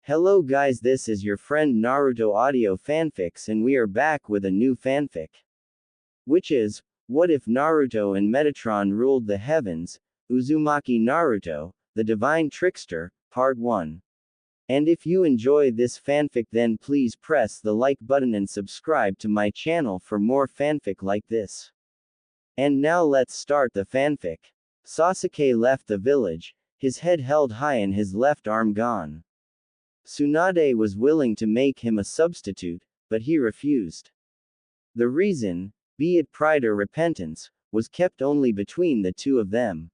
Hello guys, this is your friend Naruto Audio Fanfics and we are back with a new fanfic. Which is, what if Naruto and Metatron ruled the heavens, Uzumaki Naruto, the divine trickster, part 1. And if you enjoy this fanfic then please press the like button and subscribe to my channel for more fanfic like this. And now let's start the fanfic. Sasuke left the village, his head held high and his left arm gone. Tsunade was willing to make him a substitute, but he refused. The reason, be it pride or repentance, was kept only between the two of them.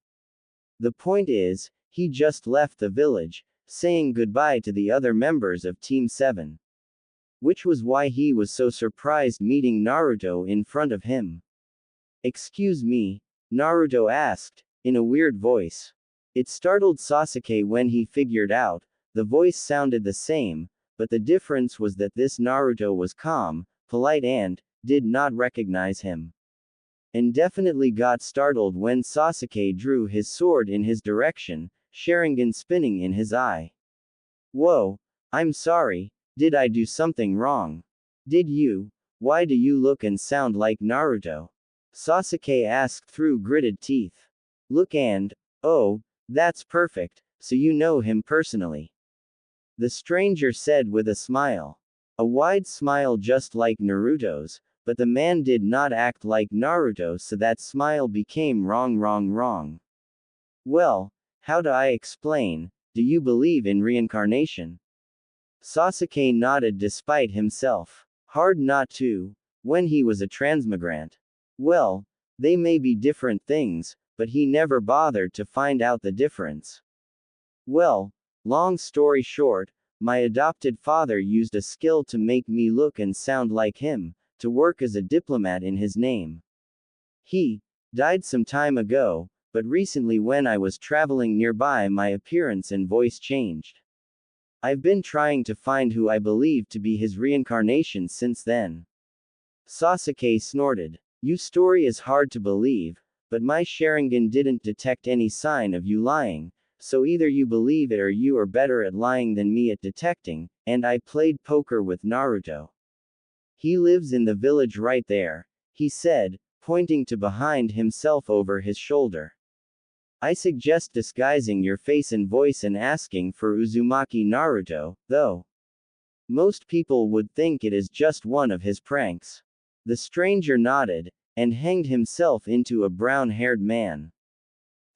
The point is, he just left the village, saying goodbye to the other members of Team 7. Which was why he was so surprised meeting Naruto in front of him. "Excuse me?" Naruto asked, in a weird voice. It startled Sasuke when he figured out, the voice sounded the same, but the difference was that this Naruto was calm, polite and did not recognize him. And definitely got startled when Sasuke drew his sword in his direction, Sharingan spinning in his eye. "Whoa, I'm sorry, did I do something wrong? Did you? Why do you look and sound like Naruto?" Sasuke asked through gritted teeth. "Look and, oh, that's perfect, so you know him personally," the stranger said with a smile. A wide smile just like Naruto's, but the man did not act like Naruto so that smile became wrong. "Well, how do I explain, do you believe in reincarnation?" Sasuke nodded despite himself. Hard not to, when he was a transmigrant. Well, they may be different things, but he never bothered to find out the difference. "Well, long story short, my adopted father used a skill to make me look and sound like him, to work as a diplomat in his name. He died some time ago, but recently when I was traveling nearby my appearance and voice changed. I've been trying to find who I believe to be his reincarnation since then." Sasuke snorted. "Your story is hard to believe, but my Sharingan didn't detect any sign of you lying. So either you believe it or you are better at lying than me at detecting, and I played poker with Naruto. He lives in the village right there," he said, pointing to behind himself over his shoulder. "I suggest disguising your face and voice and asking for Uzumaki Naruto, though. Most people would think it is just one of his pranks." The stranger nodded, and hanged himself into a brown-haired man.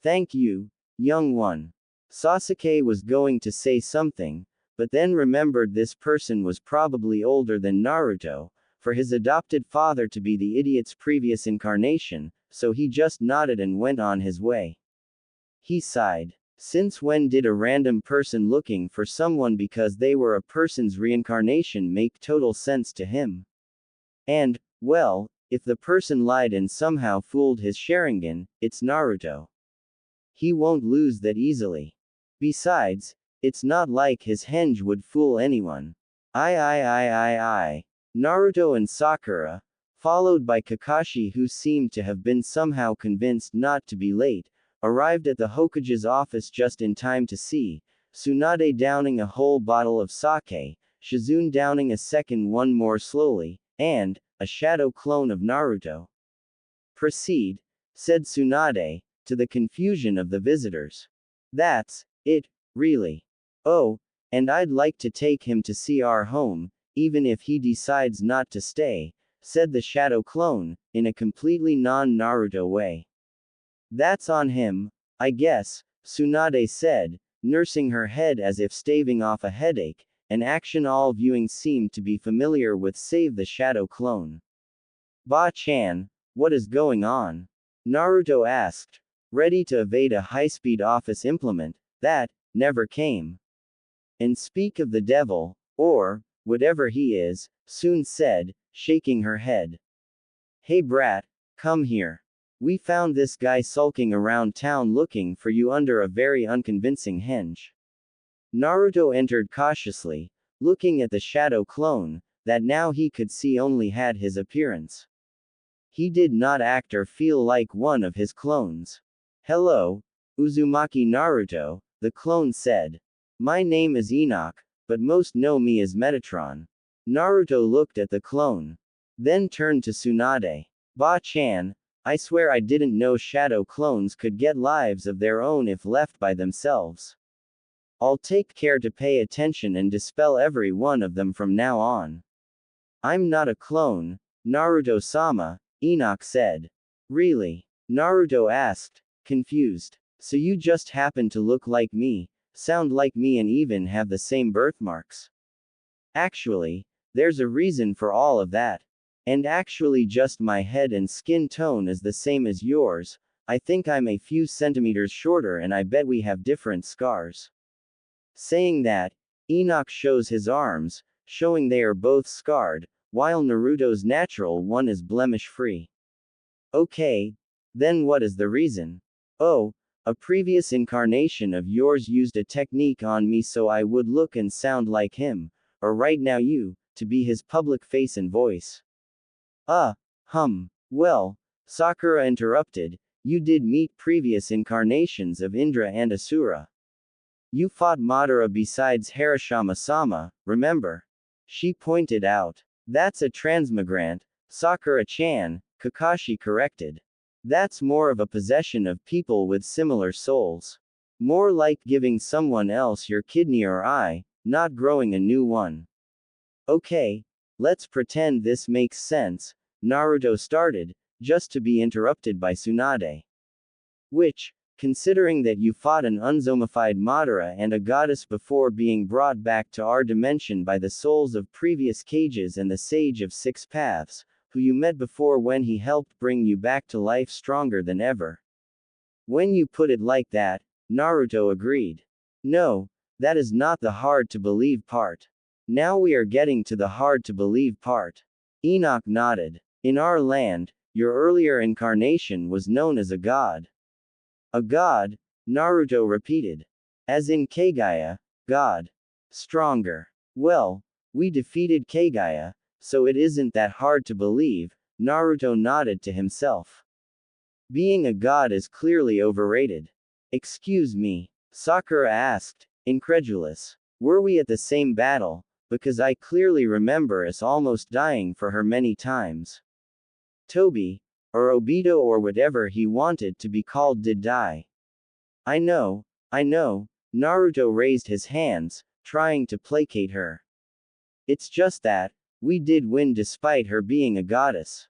"Thank you, young one." Sasuke was going to say something, but then remembered this person was probably older than Naruto, for his adopted father to be the idiot's previous incarnation, so he just nodded and went on his way. He sighed. Since when did a random person looking for someone because they were a person's reincarnation make total sense to him? And, well, if the person lied and somehow fooled his Sharingan, it's Naruto. He won't lose that easily. Besides, it's not like his henge would fool anyone. I. Naruto and Sakura, followed by Kakashi who seemed to have been somehow convinced not to be late, arrived at the Hokage's office just in time to see Tsunade downing a whole bottle of sake, Shizune downing a second one more slowly, and a shadow clone of Naruto. "Proceed," said Tsunade, to the confusion of the visitors. "That's it, really. Oh, and I'd like to take him to see our home, even if he decides not to stay," said the shadow clone, in a completely non-Naruto way. "That's on him, I guess," Tsunade said, nursing her head as if staving off a headache, an action all viewing seemed to be familiar with save the shadow clone. "Ba-chan, what is going on?" Naruto asked, ready to evade a high-speed office implement that never came. "And speak of the devil, or whatever he is," Tsun said, shaking her head. "Hey brat, come here. We found this guy sulking around town looking for you under a very unconvincing henge." Naruto entered cautiously, looking at the shadow clone, that now he could see only had his appearance. He did not act or feel like one of his clones. "Hello, Uzumaki Naruto," the clone said. "My name is Enoch, but most know me as Metatron. Naruto looked at the clone. Then turned to Tsunade. Ba-chan, I swear I didn't know shadow clones could get lives of their own if left by themselves. I'll take care to pay attention and dispel every one of them from now on. I'm not a clone, Naruto-sama, Enoch said. Really? Naruto asked, confused. So you just happen to look like me, sound like me and even have the same birthmarks? Actually, there's a reason for all of that. And actually just my head and skin tone is the same as yours. I think I'm a few centimeters shorter and I bet we have different scars. Saying that, Enoch shows his arms, showing they are both scarred, while Naruto's natural one is blemish-free. Okay, then what is the reason? Oh, a previous incarnation of yours used a technique on me so I would look and sound like him, or right now you, to be his public face and voice. Well, Sakura interrupted, you did meet previous incarnations of Indra and Asura. You fought Madara besides Harashama-sama, remember? She pointed out. That's a transmigrant, Sakura-chan, Kakashi corrected. That's more of a possession of people with similar souls. More like giving someone else your kidney or eye, not growing a new one. Okay, let's pretend this makes sense, Naruto started, just to be interrupted by Tsunade. Which, considering that you fought an unzombified Madara and a goddess before being brought back to our dimension by the souls of previous cages and the Sage of Six Paths, who you met before when he helped bring you back to life stronger than ever. When you put it like that, Naruto agreed. No, that is not the hard to believe part. Now we are getting to the hard to believe part. Enoch nodded. In our land, your earlier incarnation was known as a god. A god, Naruto repeated. As in Kagaya, god. Stronger. Well, we defeated Kagaya, so it isn't that hard to believe, Naruto nodded to himself. Being a god is clearly overrated. Excuse me, Sakura asked, incredulous. Were we at the same battle? Because I clearly remember us almost dying for her many times. Toby, or Obito or whatever he wanted to be called did die. I know, Naruto raised his hands, trying to placate her. It's just that, we did win despite her being a goddess.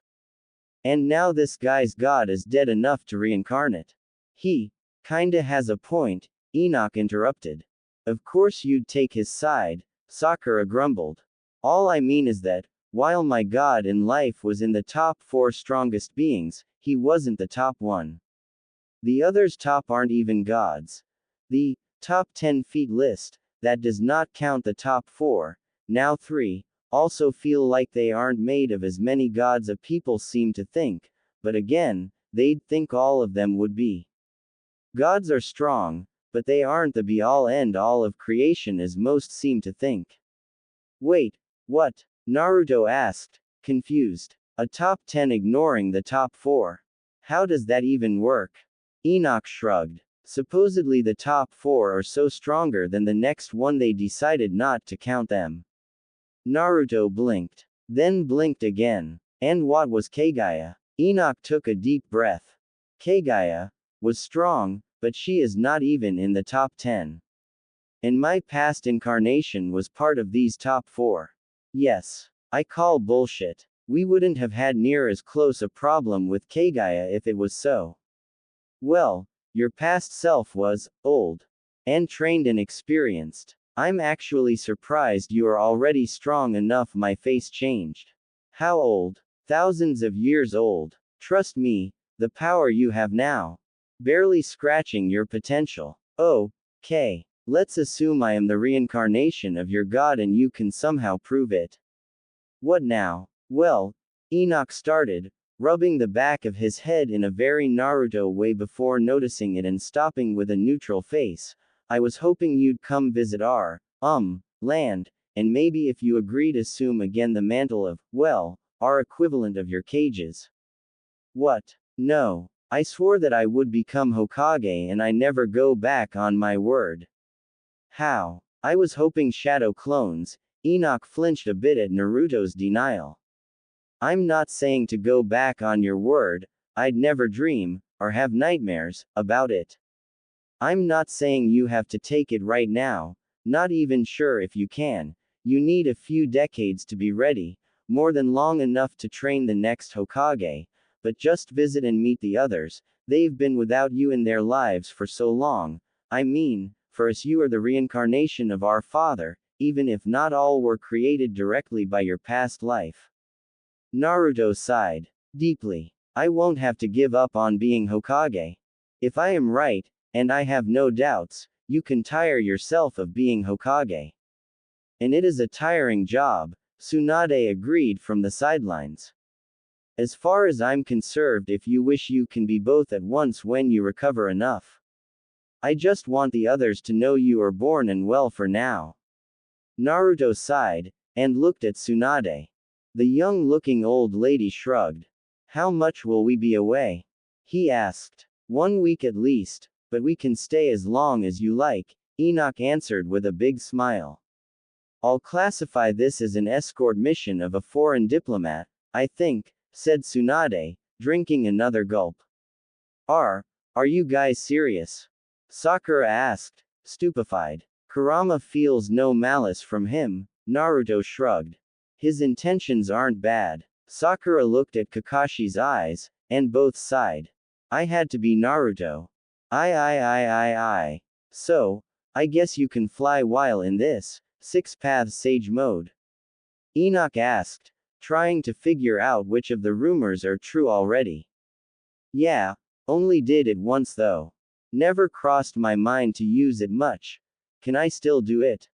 And now this guy's god is dead enough to reincarnate. He, kinda has a point, Enoch interrupted. Of course you'd take his side, Sakura grumbled. All I mean is that, while my god in life was in the top 4 strongest beings, he wasn't the top 1. The others top aren't even gods. The top 10 feet list, that does not count the top 4, now 3, also feel like they aren't made of as many gods as people seem to think, but again, they'd think all of them would be. Gods are strong, but they aren't the be-all end-all of creation as most seem to think. Wait, what? Naruto asked, confused. A top 10 ignoring the top 4. How does that even work? Enoch shrugged. Supposedly the top 4 are so stronger than the next one they decided not to count them. Naruto blinked. Then blinked again. And what was Kagaya? Enoch took a deep breath. Kagaya was strong, but she is not even in the top 10. And my past incarnation was part of these top 4. Yes. I call bullshit. We wouldn't have had near as close a problem with Kagaya if it was so. Well, your past self was old. And trained and experienced. I'm actually surprised you are already strong enough. My face changed. How old? Thousands of years old. Trust me, the power you have now. Barely scratching your potential. Okay. Let's assume I am the reincarnation of your god and you can somehow prove it. What now? Well, Enoch started, rubbing the back of his head in a very Naruto way before noticing it and stopping with a neutral face. I was hoping you'd come visit our, land, and maybe if you agreed assume again the mantle of, well, our equivalent of your cages. What? No. I swore that I would become Hokage and I never go back on my word. How? I was hoping shadow clones. Enoch flinched a bit at Naruto's denial. I'm not saying to go back on your word, I'd never dream, or have nightmares, about it. I'm not saying you have to take it right now, not even sure if you can. You need a few decades to be ready, more than long enough to train the next Hokage, but just visit and meet the others. They've been without you in their lives for so long. I mean, for us you are the reincarnation of our father, even if not all were created directly by your past life. Naruto sighed deeply. I won't have to give up on being Hokage. If I am right, and I have no doubts, you can tire yourself of being Hokage. And it is a tiring job, Tsunade agreed from the sidelines. As far as I'm concerned, if you wish you can be both at once when you recover enough. I just want the others to know you are born and well for now. Naruto sighed, and looked at Tsunade. The young-looking old lady shrugged. How much will we be away? He asked. 1 week at least, but we can stay as long as you like, Enoch answered with a big smile. I'll classify this as an escort mission of a foreign diplomat, I think, said Tsunade, drinking another gulp. Are you guys serious? Sakura asked, stupefied. Kurama feels no malice from him, Naruto shrugged. His intentions aren't bad. Sakura looked at Kakashi's eyes, and both sighed. I had to be Naruto. I. So, I guess you can fly while in this, 6-path sage mode? Enoch asked, trying to figure out which of the rumors are true already. Yeah, only did it once though. Never crossed my mind to use it much. Can I still do it?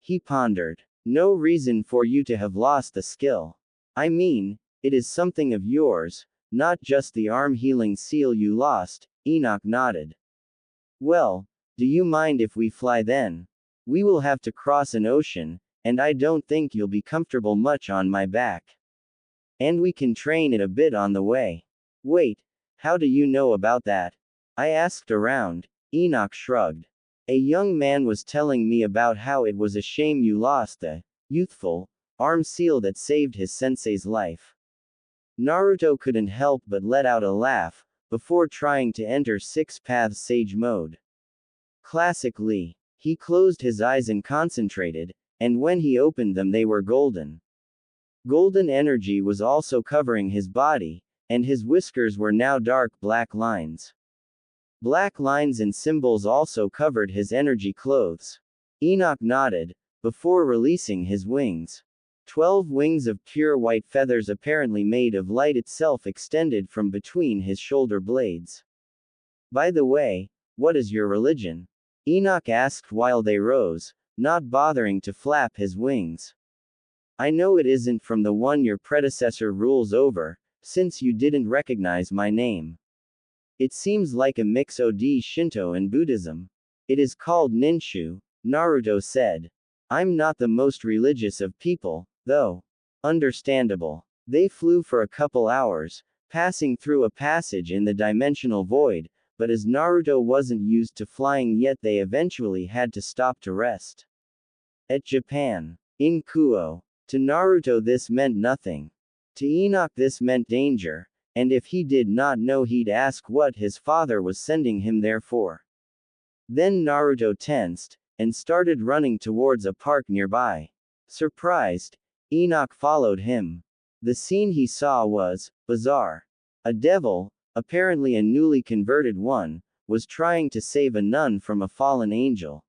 He pondered. No reason for you to have lost the skill. I mean, it is something of yours, not just the arm healing seal you lost, Enoch nodded. Well, do you mind if we fly then? We will have to cross an ocean, and I don't think you'll be comfortable much on my back. And we can train it a bit on the way. Wait, how do you know about that? I asked around. Enoch shrugged. A young man was telling me about how it was a shame you lost the youthful arm seal that saved his sensei's life. Naruto couldn't help but let out a laugh, before trying to enter 6-path sage mode. Classically, he closed his eyes and concentrated, and when he opened them they were golden. Golden energy was also covering his body, and his whiskers were now dark black lines. Black lines and symbols also covered his energy clothes. Enoch nodded, before releasing his wings. 12 wings of pure white feathers apparently made of light itself extended from between his shoulder blades. By the way, what is your religion? Enoch asked while they rose, not bothering to flap his wings. I know it isn't from the one your predecessor rules over, since you didn't recognize my name. It seems like a mix of Shinto and Buddhism. It is called Ninshu, Naruto said. I'm not the most religious of people, though. Understandable. They flew for a couple hours, passing through a passage in the dimensional void, but as Naruto wasn't used to flying yet they eventually had to stop to rest. At Japan. In Kuo. To Naruto this meant nothing. To Enoch this meant danger, and if he did not know he'd ask what his father was sending him there for. Then Naruto tensed, and started running towards a park nearby. Surprised, Enoch followed him. The scene he saw was bizarre. A devil, apparently a newly converted one, was trying to save a nun from a fallen angel.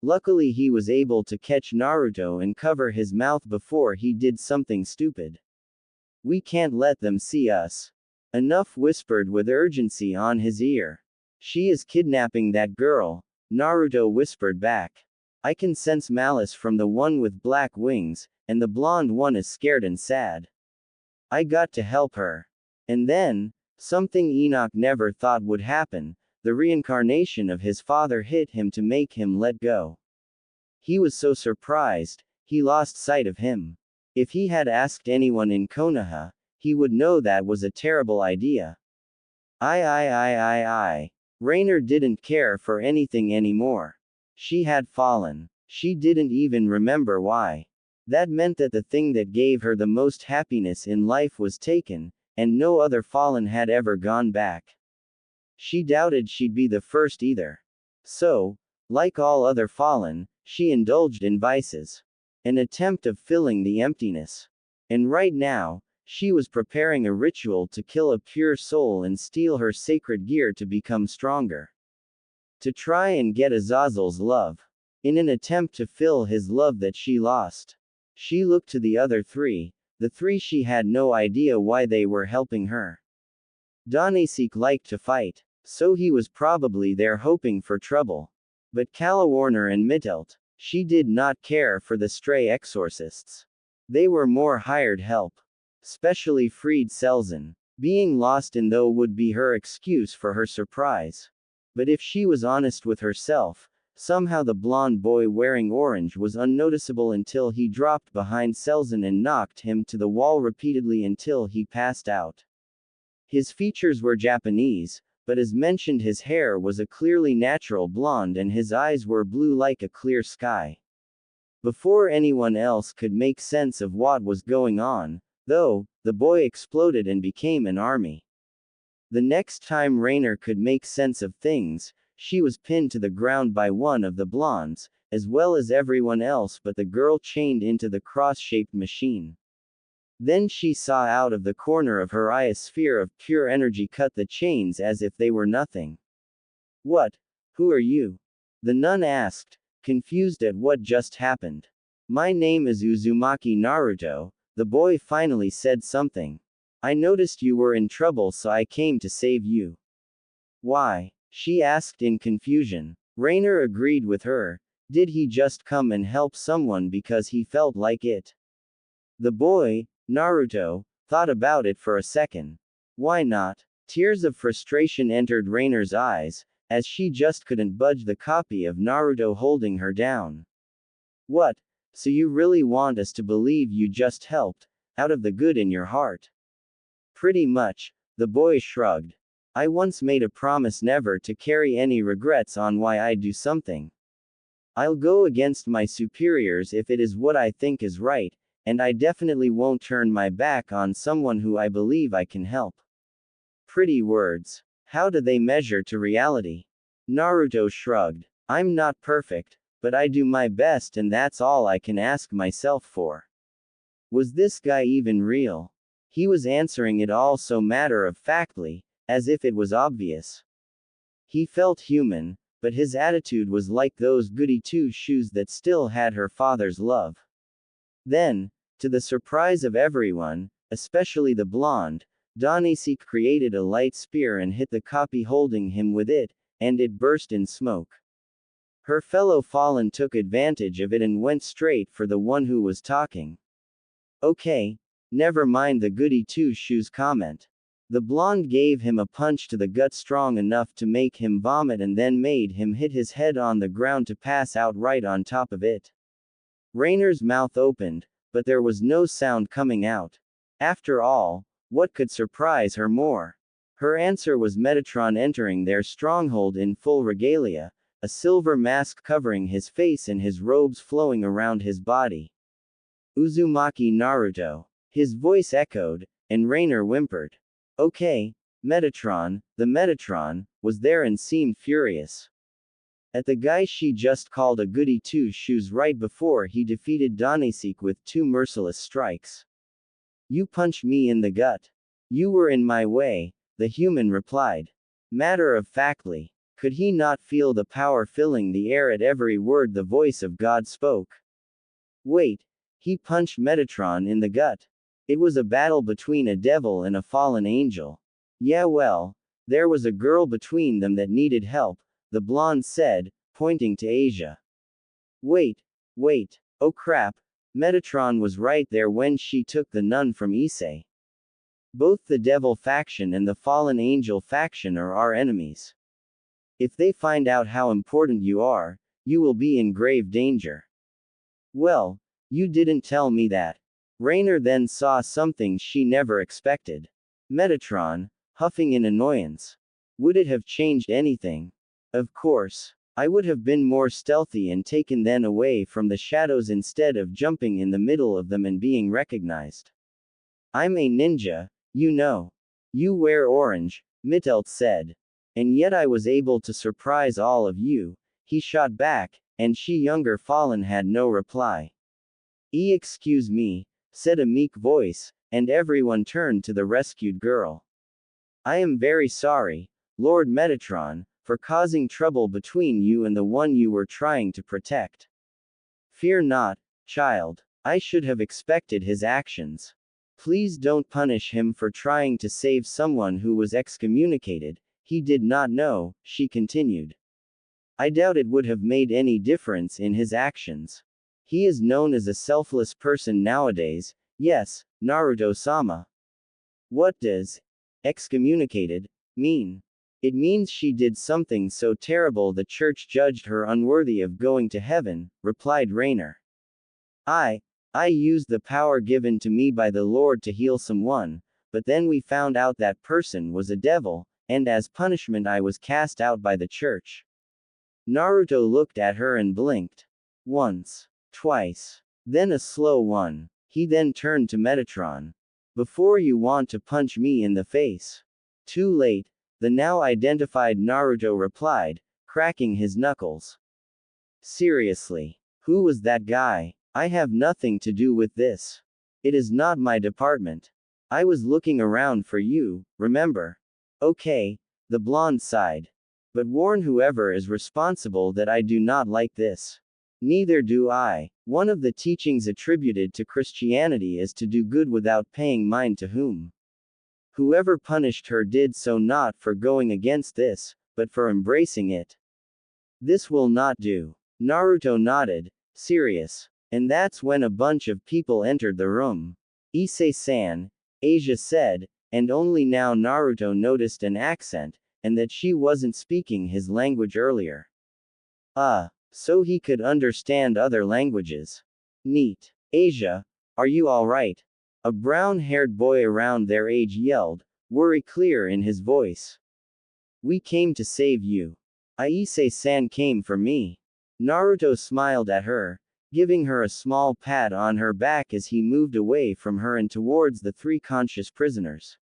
Luckily he was able to catch Naruto and cover his mouth before he did something stupid. We can't let them see us. Enough whispered with urgency on his ear. She is kidnapping that girl, Naruto whispered back. I can sense malice from the one with black wings, and the blonde one is scared and sad. I got to help her. And then, something Enoch never thought would happen, the reincarnation of his father hit him to make him let go. He was so surprised, he lost sight of him. If he had asked anyone in Konoha, he would know that was a terrible idea. Rainer didn't care for anything anymore. She had fallen. She didn't even remember why. That meant that the thing that gave her the most happiness in life was taken, and no other fallen had ever gone back. She doubted she'd be the first either. So, like all other fallen, she indulged in vices. An attempt of filling the emptiness. And right now, she was preparing a ritual to kill a pure soul and steal her sacred gear to become stronger. To try and get Azazel's love. In an attempt to fill his love that she lost. She looked to the other three, the three she had no idea why they were helping her. Donasek liked to fight, so he was probably there hoping for trouble. But Calawarner and Mittelt, she did not care for the stray exorcists. They were more hired help. Especially Fried Selzen. Being lost in though would be her excuse for her surprise. But if she was honest with herself, somehow the blonde boy wearing orange was unnoticeable until he dropped behind Selzen and knocked him to the wall repeatedly until he passed out. His features were Japanese, but as mentioned his hair was a clearly natural blonde and his eyes were blue like a clear sky. Before anyone else could make sense of what was going on, though, the boy exploded and became an army. The next time Rainer could make sense of things, she was pinned to the ground by one of the blondes, as well as everyone else but the girl chained into the cross-shaped machine. Then she saw out of the corner of her eye a sphere of pure energy cut the chains as if they were nothing. What? Who are you? The nun asked, confused at what just happened. My name is Uzumaki Naruto, the boy finally said something. I noticed you were in trouble so I came to save you. Why? She asked in confusion. Rainer agreed with her. Did he just come and help someone because he felt like it? The boy, Naruto, thought about it for a second. Why not? Tears of frustration entered Rainer's eyes, as she just couldn't budge the copy of Naruto holding her down. What? So you really want us to believe you just helped, out of the good in your heart? Pretty much, the boy shrugged. I once made a promise never to carry any regrets on why I do something. I'll go against my superiors if it is what I think is right, and I definitely won't turn my back on someone who I believe I can help. Pretty words. How do they measure to reality? Naruto shrugged. I'm not perfect, but I do my best and that's all I can ask myself for. Was this guy even real? He was answering it all so matter-of-factly, as if it was obvious. He felt human, but his attitude was like those goody two-shoes that still had her father's love. Then, to the surprise of everyone, especially the blonde, Donasek created a light spear and hit the copy holding him with it, and it burst in smoke. Her fellow fallen took advantage of it and went straight for the one who was talking. Okay, never mind the goody two-shoes comment. The blonde gave him a punch to the gut strong enough to make him vomit and then made him hit his head on the ground to pass out right on top of it. Rainer's mouth opened, but there was no sound coming out. After all, what could surprise her more? Her answer was Metatron entering their stronghold in full regalia, a silver mask covering his face and his robes flowing around his body. Uzumaki Naruto. His voice echoed, and Rainer whimpered. Okay, Metatron, the Metatron, was there and seemed furious. At the guy she just called a goody two-shoes right before he defeated Donasek with 2 merciless strikes. You punched me in the gut. You were in my way, the human replied. Matter-of-factly. Could he not feel the power filling the air at every word the voice of God spoke? Wait, he punched Metatron in the gut. It was a battle between a devil and a fallen angel. Yeah well, there was a girl between them that needed help, the blonde said, pointing to Asia. Wait. Oh crap, Metatron was right there when she took the nun from Issei. Both the devil faction and the fallen angel faction are our enemies. If they find out how important you are, you will be in grave danger. Well, you didn't tell me that. Rainer then saw something she never expected. Metatron, huffing in annoyance. Would it have changed anything? Of course. I would have been more stealthy and taken them away from the shadows instead of jumping in the middle of them and being recognized. I'm a ninja, you know. You wear orange, Mittelt said. And yet I was able to surprise all of you, he shot back, and she younger Fallen had no reply. Excuse me, said a meek voice, and everyone turned to the rescued girl. I am very sorry, Lord Metatron, for causing trouble between you and the one you were trying to protect. Fear not, child. I should have expected his actions. Please don't punish him for trying to save someone who was excommunicated. He did not know, she continued. I doubt it would have made any difference in his actions. He is known as a selfless person nowadays, yes, Naruto-sama. What does excommunicated mean? It means she did something so terrible the church judged her unworthy of going to heaven, replied Rainer. I used the power given to me by the Lord to heal someone, but then we found out that person was a devil, and as punishment I was cast out by the church. Naruto looked at her and blinked. Once. Twice. Then a slow one. He then turned to Metatron. Before you want to punch me in the face. Too late, the now identified Naruto replied, cracking his knuckles. Seriously. Who was that guy? I have nothing to do with this. It is not my department. I was looking around for you, remember? Okay, the blonde sighed. But warn whoever is responsible that I do not like this. Neither do I. One of the teachings attributed to Christianity is to do good without paying mind to whom. Whoever punished her did so not for going against this, but for embracing it. This will not do. Naruto nodded, serious. And that's when a bunch of people entered the room. Issei-san, Asia said, and only now Naruto noticed an accent, and that she wasn't speaking his language earlier. So he could understand other languages. Neat. Asia, are you alright? A brown-haired boy around their age yelled, worry clear in his voice. We came to save you. Issei-san came for me. Naruto smiled at her, giving her a small pat on her back as he moved away from her and towards the three conscious prisoners.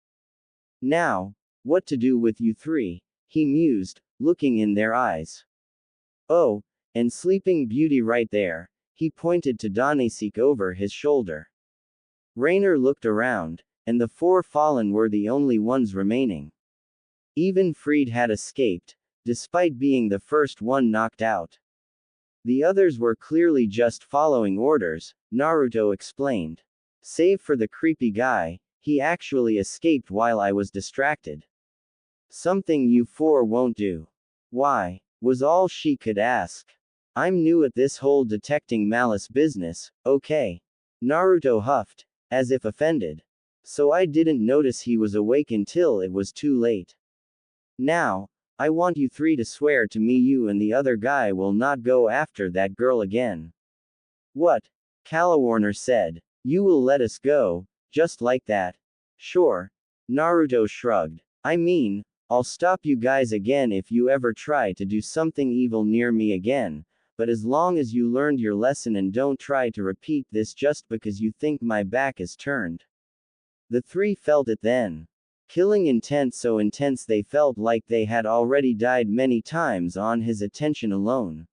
Now, what to do with you three? He mused, looking in their eyes. Oh, and Sleeping Beauty right there, he pointed to Danesik over his shoulder. Rainer looked around, and the four fallen were the only ones remaining. Even Fried had escaped, despite being the first one knocked out. The others were clearly just following orders, Naruto explained. Save for the creepy guy, he actually escaped while I was distracted. Something you four won't do. Why? Was all she could ask. I'm new at this whole detecting malice business, okay? Naruto huffed, as if offended. So I didn't notice he was awake until it was too late. Now, I want you three to swear to me you and the other guy will not go after that girl again. What? Calawarner said. You will let us go, just like that? Sure. Naruto shrugged. I mean, I'll stop you guys again if you ever try to do something evil near me again, but as long as you learned your lesson and don't try to repeat this just because you think my back is turned. The three felt it then. Killing intent so intense they felt like they had already died many times on his attention alone.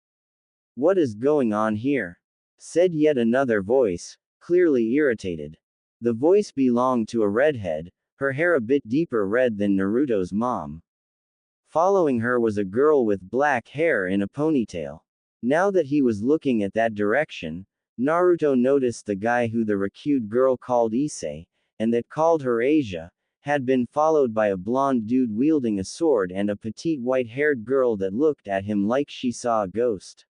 What is going on here? Said yet another voice, clearly irritated. The voice belonged to a redhead, her hair a bit deeper red than Naruto's mom. Following her was a girl with black hair in a ponytail. Now that he was looking at that direction, Naruto noticed the guy who the recused girl called Issei, and that called her Asia, had been followed by a blonde dude wielding a sword and a petite white-haired girl that looked at him like she saw a ghost.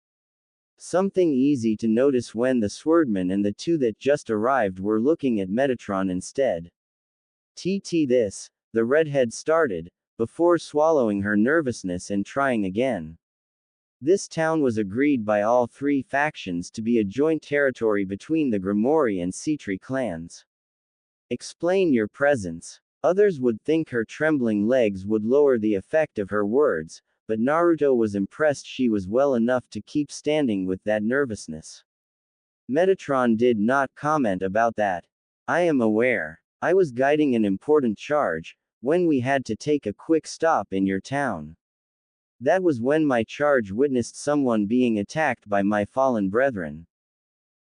Something easy to notice when the swordman and the two that just arrived were looking at Metatron instead. This, the redhead started, before swallowing her nervousness and trying again. This town was agreed by all three factions to be a joint territory between the Grimoire and Citri clans. Explain your presence. Others would think her trembling legs would lower the effect of her words, but Naruto was impressed she was well enough to keep standing with that nervousness. Metatron did not comment about that. I am aware. I was guiding an important charge, when we had to take a quick stop in your town. That was when my charge witnessed someone being attacked by my fallen brethren.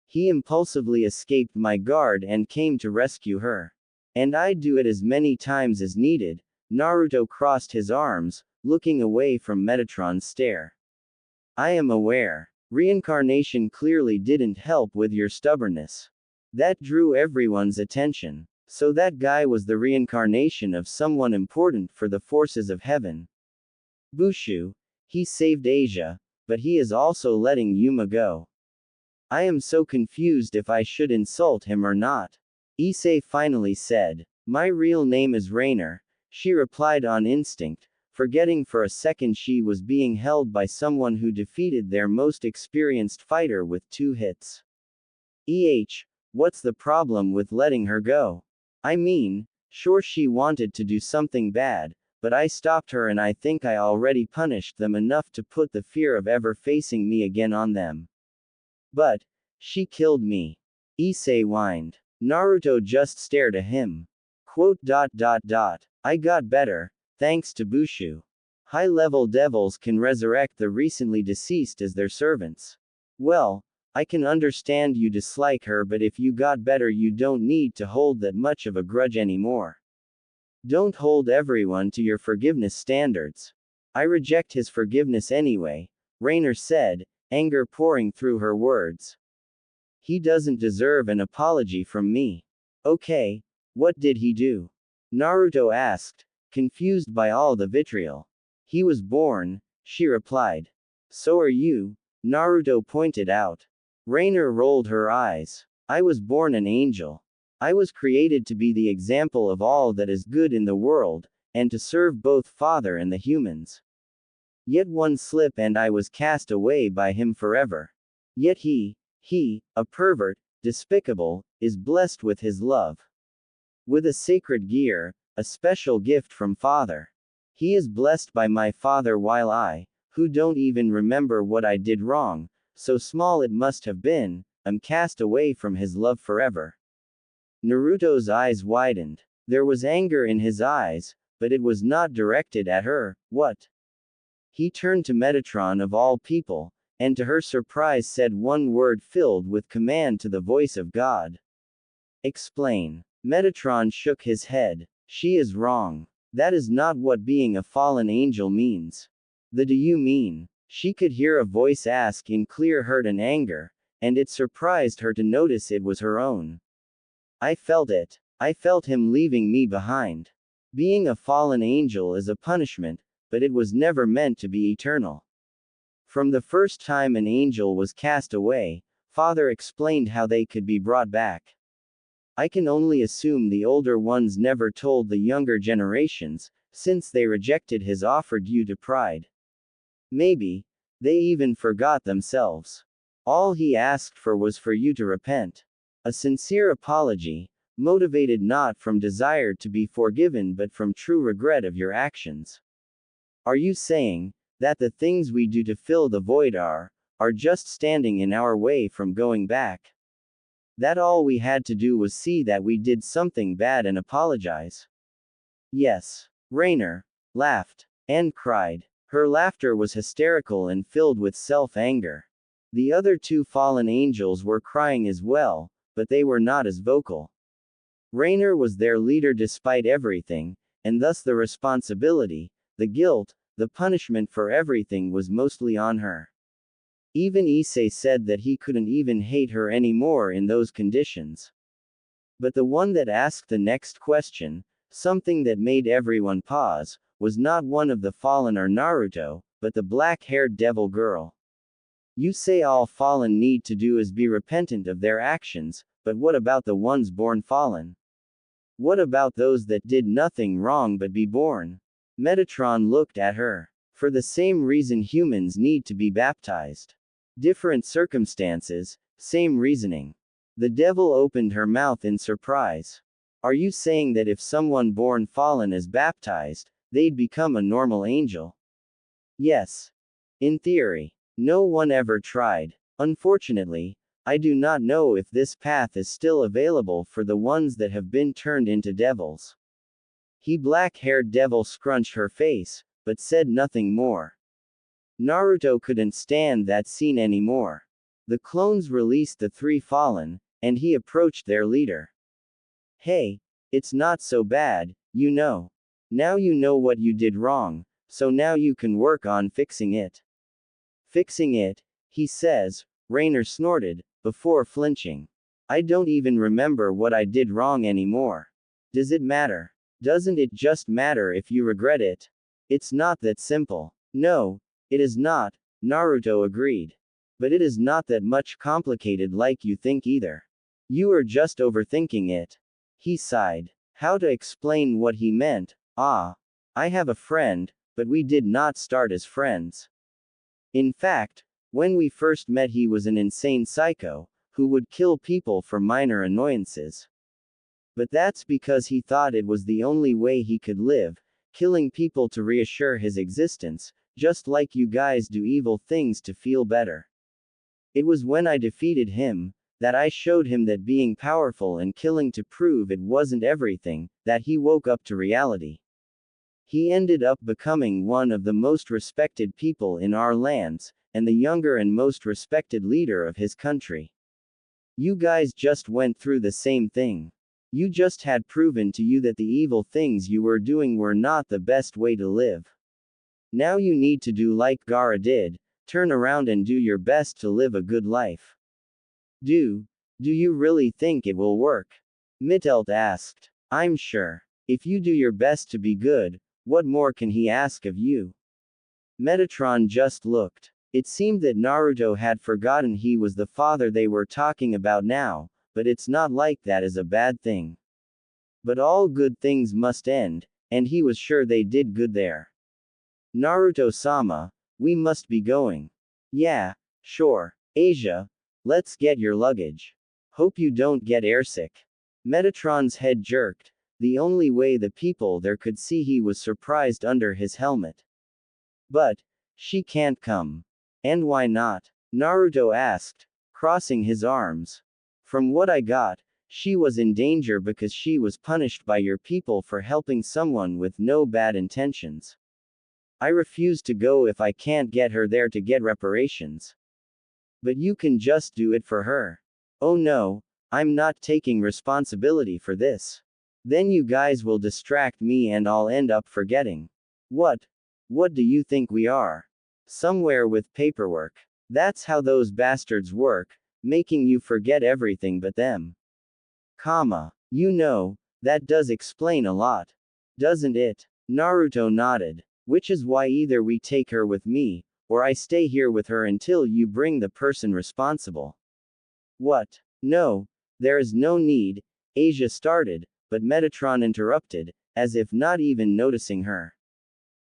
He impulsively escaped my guard and came to rescue her. And I'd do it as many times as needed. Naruto crossed his arms, looking away from Metatron's stare. I am aware. Reincarnation clearly didn't help with your stubbornness. That drew everyone's attention. So that guy was the reincarnation of someone important for the forces of heaven. Bushu. He saved Asia, but he is also letting Yuma go. I am so confused if I should insult him or not. Issei finally said. My real name is Rainer, she replied on instinct, forgetting for a second she was being held by someone who defeated their most experienced fighter with 2 hits. What's the problem with letting her go? I mean, sure she wanted to do something bad, but I stopped her and I think I already punished them enough to put the fear of ever facing me again on them. But, she killed me. Issei whined. Naruto just stared at him. I got better, thanks to Bushu. High-level devils can resurrect the recently deceased as their servants. Well, I can understand you dislike her, but if you got better you don't need to hold that much of a grudge anymore. Don't hold everyone to your forgiveness standards. I reject his forgiveness anyway, Rainer said, anger pouring through her words. He doesn't deserve an apology from me. Okay, what did he do? Naruto asked, confused by all the vitriol. He was born, she replied. So are you, Naruto pointed out. Rainer rolled her eyes. I was born an angel. I was created to be the example of all that is good in the world, and to serve both Father and the humans. Yet one slip and I was cast away by him forever. Yet he, a pervert, despicable, is blessed with his love. With a sacred gear, a special gift from Father. He is blessed by my Father while I, who don't even remember what I did wrong, so small it must have been, am cast away from his love forever. Naruto's eyes widened. There was anger in his eyes, but it was not directed at her. What? He turned to Metatron of all people, and to her surprise said one word filled with command to the voice of God. Explain. Metatron shook his head. She is wrong. That is not what being a fallen angel means. The do you mean? She could hear a voice ask in clear hurt and anger, and it surprised her to notice it was her own. I felt it. I felt him leaving me behind. Being a fallen angel is a punishment, but it was never meant to be eternal. From the first time an angel was cast away, Father explained how they could be brought back. I can only assume the older ones never told the younger generations, since they rejected his offer due to pride. Maybe, they even forgot themselves. All he asked for was for you to repent. A sincere apology, motivated not from desire to be forgiven but from true regret of your actions. Are you saying that the things we do to fill the void are just standing in our way from going back? That all we had to do was see that we did something bad and apologize? Yes. Rainer laughed and cried. Her laughter was hysterical and filled with self-anger. The other 2 fallen angels were crying as well, but they were not as vocal. Rainer was their leader despite everything, and thus the responsibility, the guilt, the punishment for everything was mostly on her. Even Issei said that he couldn't even hate her anymore in those conditions. But the one that asked the next question, something that made everyone pause, was not one of the fallen or Naruto, but the black-haired devil girl. You say all fallen need to do is be repentant of their actions, but what about the ones born fallen? What about those that did nothing wrong but be born? Metatron looked at her. For the same reason humans need to be baptized. Different circumstances, same reasoning. The devil opened her mouth in surprise. Are you saying that if someone born fallen is baptized, they'd become a normal angel? Yes. In theory. No one ever tried. Unfortunately, I do not know if this path is still available for the ones that have been turned into devils. He black-haired devil scrunched her face, but said nothing more. Naruto couldn't stand that scene anymore. The clones released the three fallen, and he approached their leader. Hey, it's not so bad, you know. Now you know what you did wrong, so now you can work on fixing it. Fixing it, he says, Rainer snorted, before flinching. I don't even remember what I did wrong anymore. Does it matter? Doesn't it just matter if you regret it? It's not that simple. No, it is not, Naruto agreed. But it is not that much complicated like you think either. You are just overthinking it. He sighed. How to explain what he meant? I have a friend, but we did not start as friends. In fact, when we first met he was an insane psycho, who would kill people for minor annoyances. But that's because he thought it was the only way he could live, killing people to reassure his existence, just like you guys do evil things to feel better. It was when I defeated him, that I showed him that being powerful and killing to prove it wasn't everything, that he woke up to reality. He ended up becoming one of the most respected people in our lands, and the younger and most respected leader of his country. You guys just went through the same thing. You just had proven to you that the evil things you were doing were not the best way to live. Now you need to do like Gaara did, turn around and do your best to live a good life. Do you really think it will work? Mittelt asked. I'm sure. If you do your best to be good, what more can he ask of you? Metatron just looked. It seemed that Naruto had forgotten he was the father they were talking about now, but it's not like that is a bad thing. But all good things must end, and he was sure they did good there. Naruto-sama, we must be going. Yeah, sure. Asia, let's get your luggage. Hope you don't get airsick. Metatron's head jerked. The only way the people there could see he was surprised under his helmet. But, she can't come. And why not? Naruto asked, crossing his arms. From what I got, she was in danger because she was punished by your people for helping someone with no bad intentions. I refuse to go if I can't get her there to get reparations. But you can just do it for her. Oh no, I'm not taking responsibility for this. Then you guys will distract me and I'll end up forgetting. What do you think we are? Somewhere with paperwork. That's how those bastards work, making you forget everything but them. You know, that does explain a lot. Doesn't it? Naruto nodded. Which is why either we take her with me, or I stay here with her until you bring the person responsible. What? No, there is no need, Asia started, but Metatron interrupted, as if not even noticing her.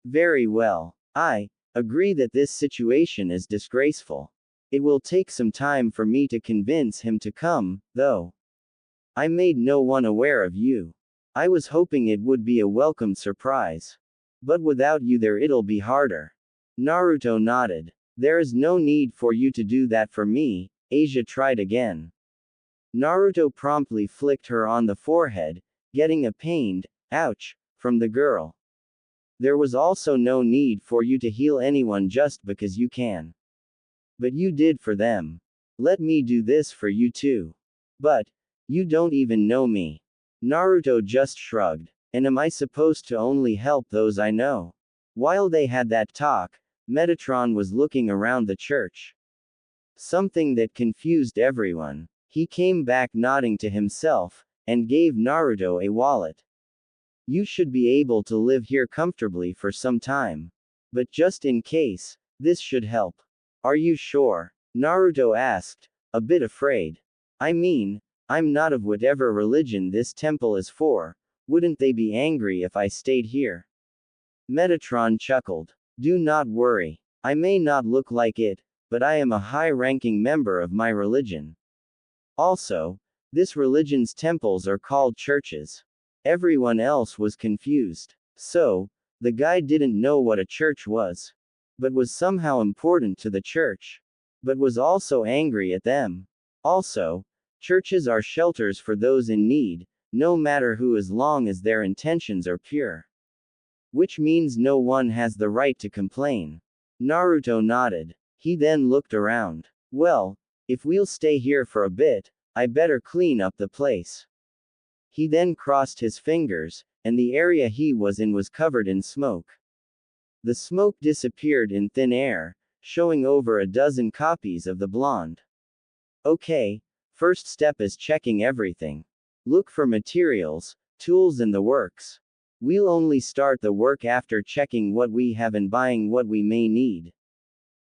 Very well. I agree that this situation is disgraceful. It will take some time for me to convince him to come, though. I made no one aware of you. I was hoping it would be a welcome surprise. But without you there it'll be harder. Naruto nodded. There is no need for you to do that for me, Asia tried again. Naruto promptly flicked her on the forehead, getting a pained, ouch, from the girl. There was also no need for you to heal anyone just because you can. But you did for them. Let me do this for you too. But, you don't even know me. Naruto just shrugged. And am I supposed to only help those I know? While they had that talk, Metatron was looking around the church. Something that confused everyone. He came back nodding to himself, and gave Naruto a wallet. You should be able to live here comfortably for some time. But just in case, this should help. Are you sure? Naruto asked, a bit afraid. I mean, I'm not of whatever religion this temple is for. Wouldn't they be angry if I stayed here? Metatron chuckled. Do not worry. I may not look like it, but I am a high-ranking member of my religion. Also, this religion's temples are called churches. Everyone else was confused. So, the guy didn't know what a church was. but was somehow important to the church, but was also angry at them. Also, churches are shelters for those in need, no matter who, as long as their intentions are pure. Which means no one has the right to complain. Naruto nodded. He then looked around. Well, if we'll stay here for a bit, I better clean up the place. He then crossed his fingers, and the area he was in was covered in smoke. The smoke disappeared in thin air, showing over a dozen copies of the blonde. Okay, first step is checking everything. Look for materials, tools and the works. We'll only start the work after checking what we have and buying what we may need.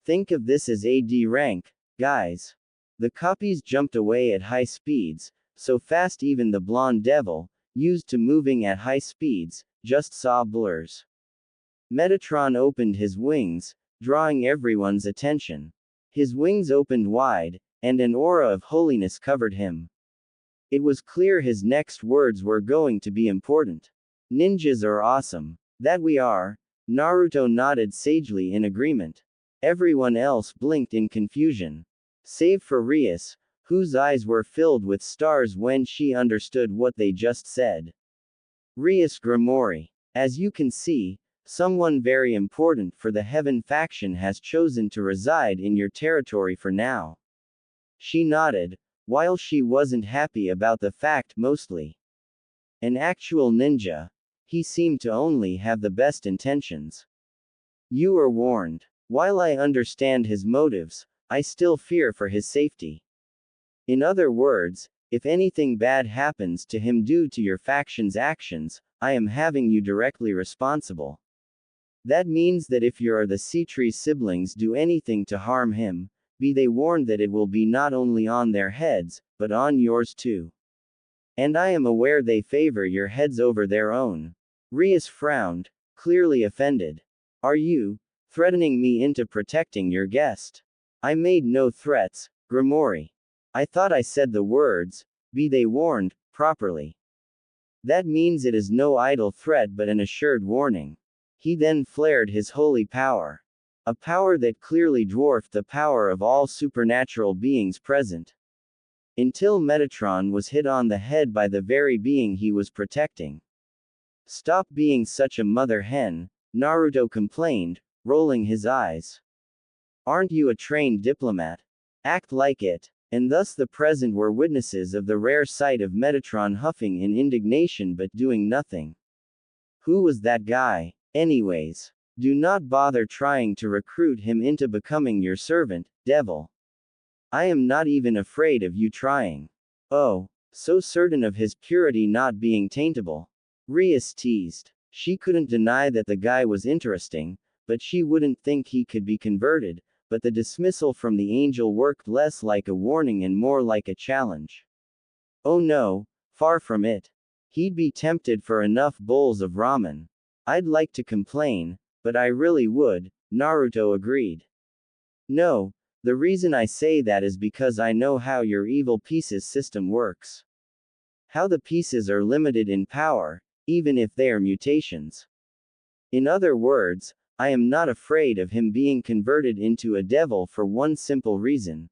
Think of this as AD rank, guys. The copies jumped away at high speeds, so fast even the blonde devil, used to moving at high speeds, just saw blurs. Metatron opened his wings, drawing everyone's attention. His wings opened wide, and an aura of holiness covered him. It was clear his next words were going to be important. Ninjas are awesome. That we are. Naruto nodded sagely in agreement. Everyone else blinked in confusion. Save for Rias, whose eyes were filled with stars when she understood what they just said. Rias Grimori. As you can see, someone very important for the Heaven faction has chosen to reside in your territory for now. She nodded, while she wasn't happy about the fact mostly. An actual ninja. He seemed to only have the best intentions. You are warned. While I understand his motives, I still fear for his safety. In other words, if anything bad happens to him due to your faction's actions, I am having you directly responsible. That means that if you or the Citri siblings do anything to harm him, be they warned that it will be not only on their heads, but on yours too. And I am aware they favor your heads over their own. Rias frowned, clearly offended. Are you threatening me into protecting your guest? I made no threats, Grimori. I thought I said the words, be they warned, properly. That means it is no idle threat but an assured warning. He then flared his holy power. A power that clearly dwarfed the power of all supernatural beings present. Until Metatron was hit on the head by the very being he was protecting. Stop being such a mother hen, Naruto complained, rolling his eyes. Aren't you a trained diplomat? Act like it. And thus the present were witnesses of the rare sight of Metatron huffing in indignation but doing nothing. Who was that guy, anyways? Do not bother trying to recruit him into becoming your servant, devil. I am not even afraid of you trying. Oh, so certain of his purity not being taintable. Rias teased. She couldn't deny that the guy was interesting, but she wouldn't think he could be converted, but the dismissal from the angel worked less like a warning and more like a challenge. Oh no, far from it. He'd be tempted for enough bowls of ramen. I'd like to complain, but I really would, Naruto agreed. No, the reason I say that is because I know how your evil pieces system works. How the pieces are limited in power, even if they are mutations. In other words, I am not afraid of him being converted into a devil for one simple reason.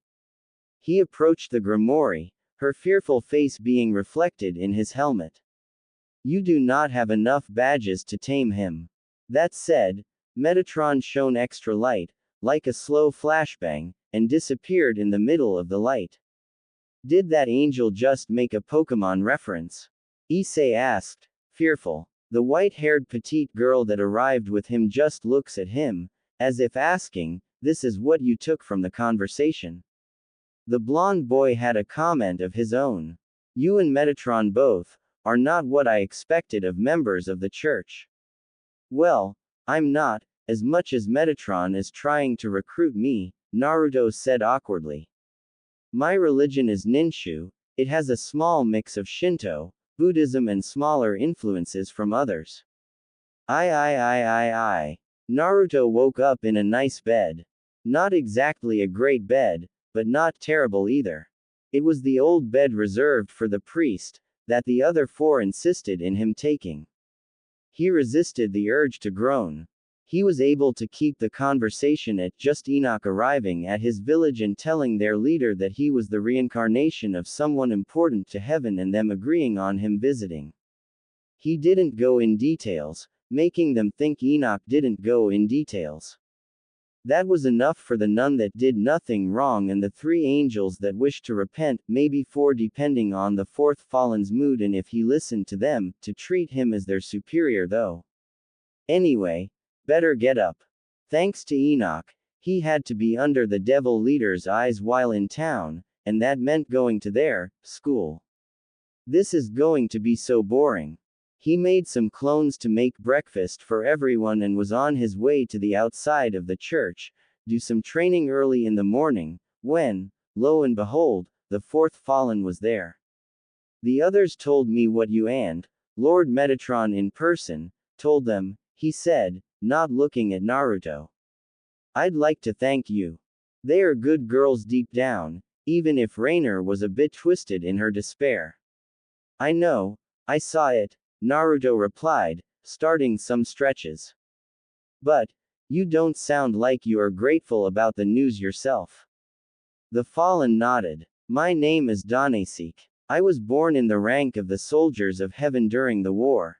He approached the Grimori, her fearful face being reflected in his helmet. You do not have enough badges to tame him. That said, Metatron shone extra light, like a slow flashbang, and disappeared in the middle of the light. Did that angel just make a Pokemon reference? Issei asked, fearful. The white-haired petite girl that arrived with him just looks at him, as if asking, this is what you took from the conversation. The blonde boy had a comment of his own. You and Metatron both are not what I expected of members of the church. Well, I'm not, as much as Metatron is trying to recruit me, Naruto said awkwardly. My religion is Ninshu, it has a small mix of Shinto, Buddhism and smaller influences from others. I. Naruto woke up in a nice bed. Not exactly a great bed, but not terrible either. It was the old bed reserved for the priest, that the other four insisted in him taking. He resisted the urge to groan. He was able to keep the conversation at just Enoch arriving at his village and telling their leader that he was the reincarnation of someone important to heaven and them agreeing on him visiting. He didn't go in details, making them think Enoch didn't go in details. That was enough for the none that did nothing wrong and the 3 angels that wished to repent, maybe 4 depending on the 4th fallen's mood and if he listened to them, to treat him as their superior though. Anyway, better get up. Thanks to Enoch, he had to be under the devil leader's eyes while in town, and that meant going to their school. This is going to be so boring. He made some clones to make breakfast for everyone and was on his way to the outside of the church, do some training early in the morning, when, lo and behold, the 4th fallen was there. The others told me what you and Lord Metatron in person told them, he said, not looking at Naruto. I'd like to thank you. They are good girls deep down, even if Rainer was a bit twisted in her despair. I know, I saw it, Naruto replied, starting some stretches. But, you don't sound like you are grateful about the news yourself. The fallen nodded. My name is Danesik. I was born in the rank of the soldiers of heaven during the war.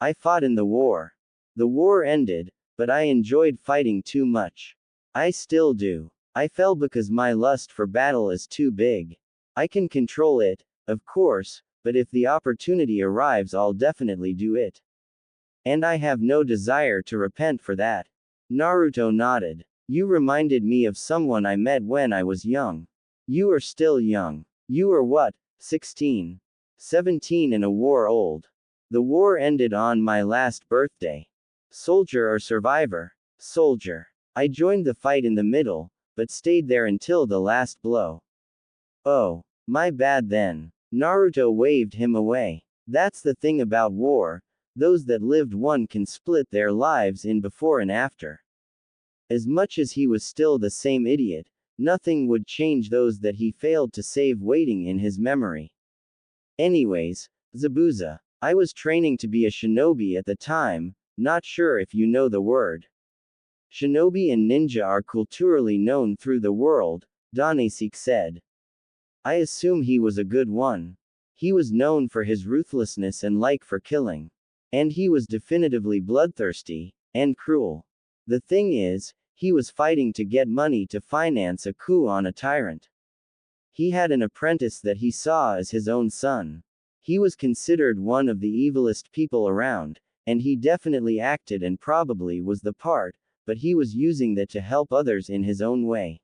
I fought in the war. The war ended, but I enjoyed fighting too much. I still do. I fell because my lust for battle is too big. I can control it, of course, but if the opportunity arrives I'll definitely do it. And I have no desire to repent for that. Naruto nodded. You reminded me of someone I met when I was young. You are still young. You are what, 16? 17 and a war old. The war ended on my last birthday. Soldier or survivor? Soldier. I joined the fight in the middle, but stayed there until the last blow. Oh, my bad then. Naruto waved him away. That's the thing about war, those that lived one can split their lives in before and after. As much as he was still the same idiot, nothing would change those that he failed to save waiting in his memory. Anyways, Zabuza. I was training to be a shinobi at the time, not sure if you know the word. Shinobi and ninja are culturally known through the world, Danesik said. I assume he was a good one. He was known for his ruthlessness and like for killing. And he was definitively bloodthirsty, and cruel. The thing is, he was fighting to get money to finance a coup on a tyrant. He had an apprentice that he saw as his own son. He was considered one of the evilest people around, and he definitely acted and probably was the part, but he was using that to help others in his own way.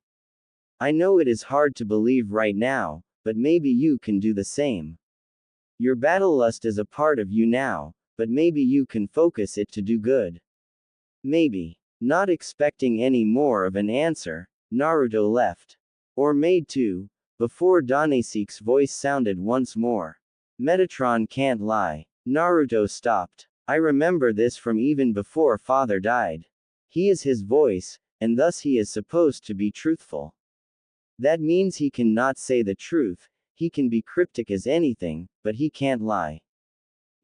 I know it is hard to believe right now, but maybe you can do the same. Your battle lust is a part of you now, but maybe you can focus it to do good. Maybe. Not expecting any more of an answer, Naruto left. Or made to, before Danesik's voice sounded once more. Metatron can't lie. Naruto stopped. I remember this from even before father died. He is his voice, and thus he is supposed to be truthful. That means he cannot say the truth, he can be cryptic as anything, but he can't lie.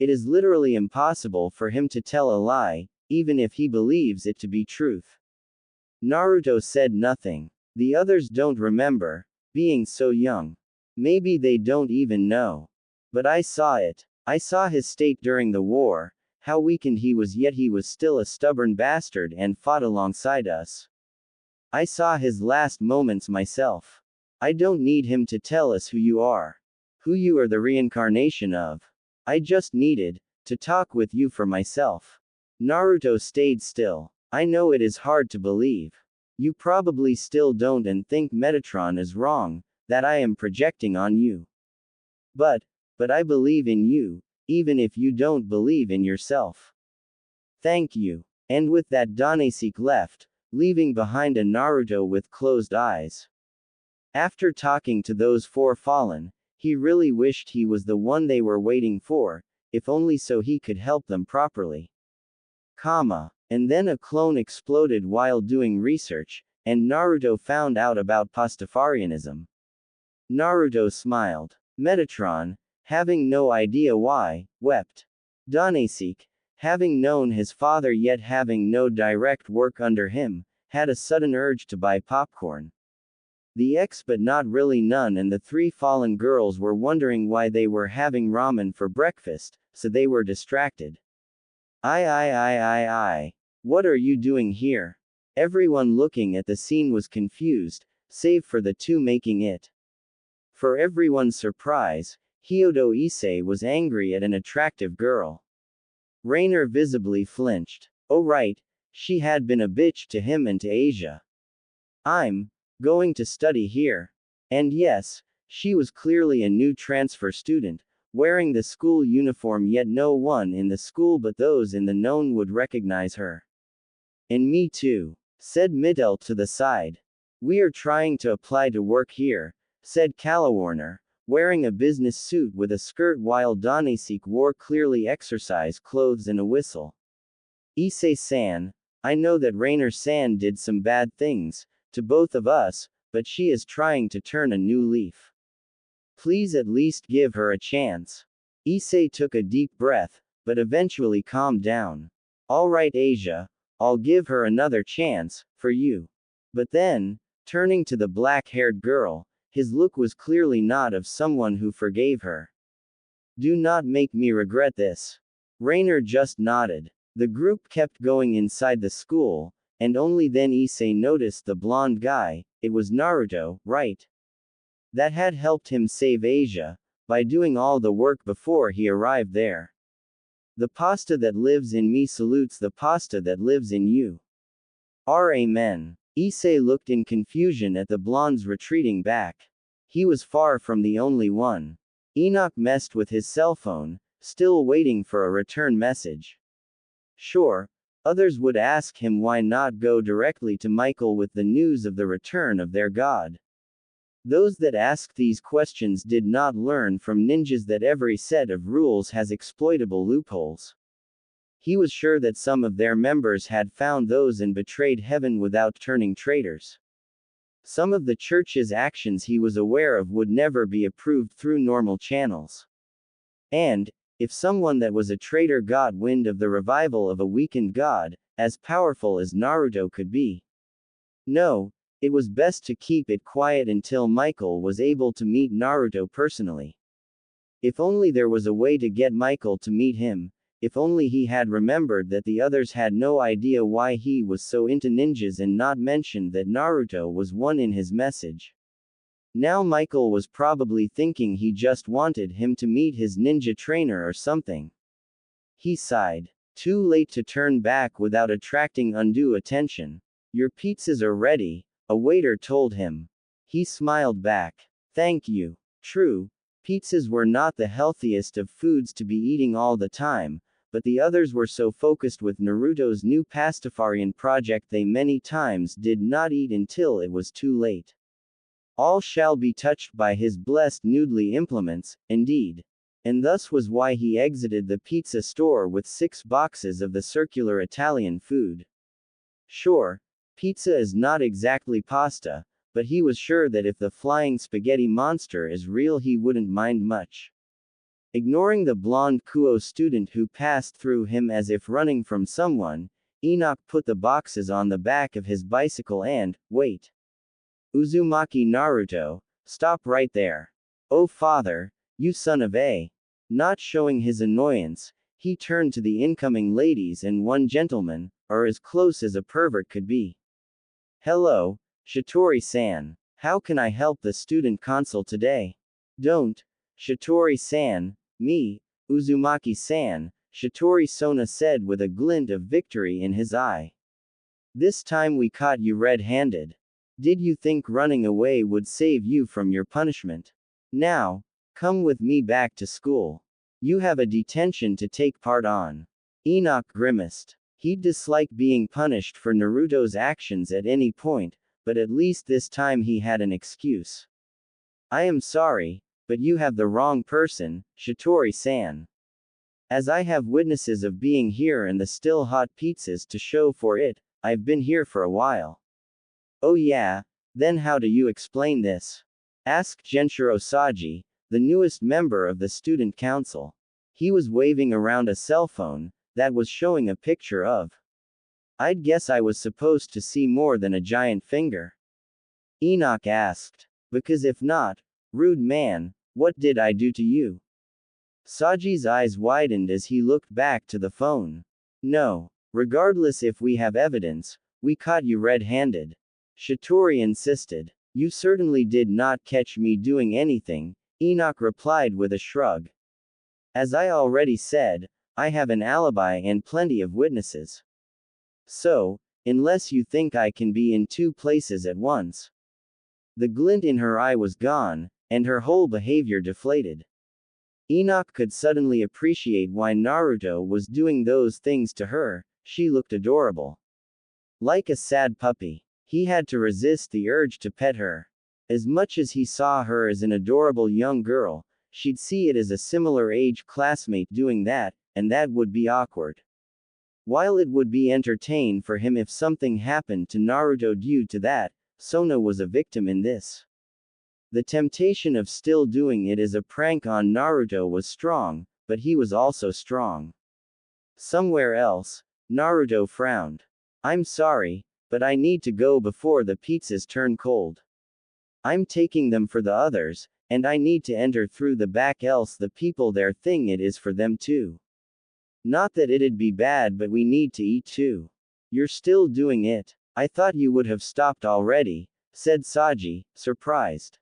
It is literally impossible for him to tell a lie, even if he believes it to be truth. Naruto said nothing. The others don't remember, being so young. Maybe they don't even know. But I saw it. I saw his state during the war, how weakened he was, yet he was still a stubborn bastard and fought alongside us. I saw his last moments myself. I don't need him to tell us who you are. Who you are the reincarnation of. I just needed to talk with you for myself. Naruto stayed still. I know it is hard to believe. You probably still don't and think Metatron is wrong, that I am projecting on you. But I believe in you, even if you don't believe in yourself. Thank you. And with that Danesik left, leaving behind a Naruto with closed eyes. After talking to those 4 fallen, he really wished he was the one they were waiting for, if only so he could help them properly. And then a clone exploded while doing research, and Naruto found out about Pastafarianism. Naruto smiled. Metatron, having no idea why, wept. Danesik, Having known his father yet having no direct work under him, had a sudden urge to buy popcorn. The ex but not really none and the three fallen girls were wondering why they were having ramen for breakfast, so they were distracted. I. What are you doing here? Everyone looking at the scene was confused, save for the two making it. For everyone's surprise, Hyodo Issei was angry at an attractive girl. Rainer visibly flinched. Oh right, she had been a bitch to him and to Asia. I'm going to study here. And yes, she was clearly a new transfer student, wearing the school uniform, yet no one in the school but those in the known would recognize her. And me too, said Mittel to the side. We are trying to apply to work here, said Kalawarner, wearing a business suit with a skirt while Danesik wore clearly exercise clothes and a whistle. Issei-san, I know that Rainer-san did some bad things, to both of us, but she is trying to turn a new leaf. Please at least give her a chance. Issei took a deep breath, but eventually calmed down. All right Asia, I'll give her another chance, for you. But then, turning to the black-haired girl, his look was clearly not of someone who forgave her. Do not make me regret this. Rainer just nodded. The group kept going inside the school, and only then Issei noticed the blonde guy. It was Naruto, right? That had helped him save Asia, by doing all the work before he arrived there. The pasta that lives in me salutes the pasta that lives in you. Amen. Issei looked in confusion at the blonde's retreating back. He was far from the only one. Enoch messed with his cell phone, still waiting for a return message. Sure, others would ask him why not go directly to Michael with the news of the return of their god. Those that asked these questions did not learn from ninjas that every set of rules has exploitable loopholes. He was sure that some of their members had found those and betrayed heaven without turning traitors. Some of the church's actions he was aware of would never be approved through normal channels. And, if someone that was a traitor got wind of the revival of a weakened god, as powerful as Naruto could be. No, it was best to keep it quiet until Michael was able to meet Naruto personally. If only there was a way to get Michael to meet him, if only he had remembered that the others had no idea why he was so into ninjas and not mentioned that Naruto was one in his message. Now Michael was probably thinking he just wanted him to meet his ninja trainer or something. He sighed. Too late to turn back without attracting undue attention. Your pizzas are ready, a waiter told him. He smiled back. Thank you. True, pizzas were not the healthiest of foods to be eating all the time, but the others were so focused with Naruto's new Pastafarian project they many times did not eat until it was too late. All shall be touched by his blessed noodly implements, indeed. And thus was why he exited the pizza store with 6 boxes of the circular Italian food. Sure, pizza is not exactly pasta, but he was sure that if the flying spaghetti monster is real he wouldn't mind much. Ignoring the blonde Kuo student who passed through him as if running from someone, Enoch put the boxes on the back of his bicycle and, wait. Uzumaki Naruto, stop right there. Oh father, you son of a. Not showing his annoyance, he turned to the incoming ladies and one gentleman, or as close as a pervert could be. Hello, Shitori-san. How can I help the student council today? Don't. Shitori-san, me, Uzumaki-san, Shitori Sona said with a glint of victory in his eye. This time we caught you red-handed. Did you think running away would save you from your punishment? Now, come with me back to school. You have a detention to take part on. Enoch grimaced. He'd dislike being punished for Naruto's actions at any point, but at least this time he had an excuse. I am sorry, but you have the wrong person, Shitori-san. As I have witnesses of being here and the still hot pizzas to show for it, I've been here for a while. Oh yeah, then how do you explain this? Asked Genshiro Saji, the newest member of the student council. He was waving around a cell phone, that was showing a picture of. I'd guess I was supposed to see more than a giant finger. Enoch asked. Because if not, rude man, what did I do to you? Saji's eyes widened as he looked back to the phone. No. Regardless if we have evidence, we caught you red-handed. Shatori insisted. You certainly did not catch me doing anything, Enoch replied with a shrug. As I already said, I have an alibi and plenty of witnesses. So, unless you think I can be in two places at once. The glint in her eye was gone, and her whole behavior deflated. Enoch could suddenly appreciate why Naruto was doing those things to her. She looked adorable. Like a sad puppy. He had to resist the urge to pet her. As much as he saw her as an adorable young girl, she'd see it as a similar age classmate doing that, and that would be awkward. While it would be entertaining for him if something happened to Naruto due to that, Sona was a victim in this. The temptation of still doing it as a prank on Naruto was strong, but he was also strong. Somewhere else, Naruto frowned. I'm sorry, but I need to go before the pizzas turn cold. I'm taking them for the others, and I need to enter through the back else the people there think it is for them too. Not that it'd be bad, but we need to eat too. You're still doing it. I thought you would have stopped already, said Saji, surprised.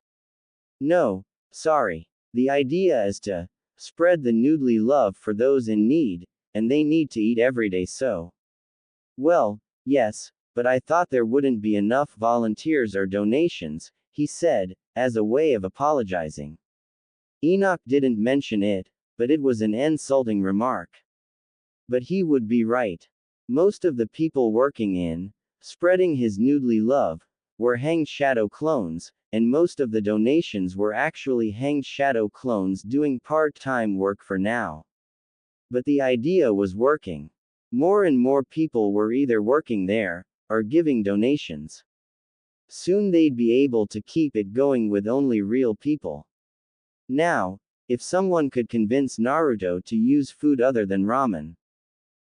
No, sorry. The idea is to spread the noodly love for those in need, and they need to eat every day, so. Well, yes, but I thought there wouldn't be enough volunteers or donations, he said, as a way of apologizing. Enoch didn't mention it, but it was an insulting remark. But he would be right. Most of the people working in spreading his noodly love were hanged shadow clones, and most of the donations were actually hanged shadow clones doing part-time work for now. But the idea was working. More and more people were either working there, or giving donations. Soon they'd be able to keep it going with only real people. Now, if someone could convince Naruto to use food other than ramen.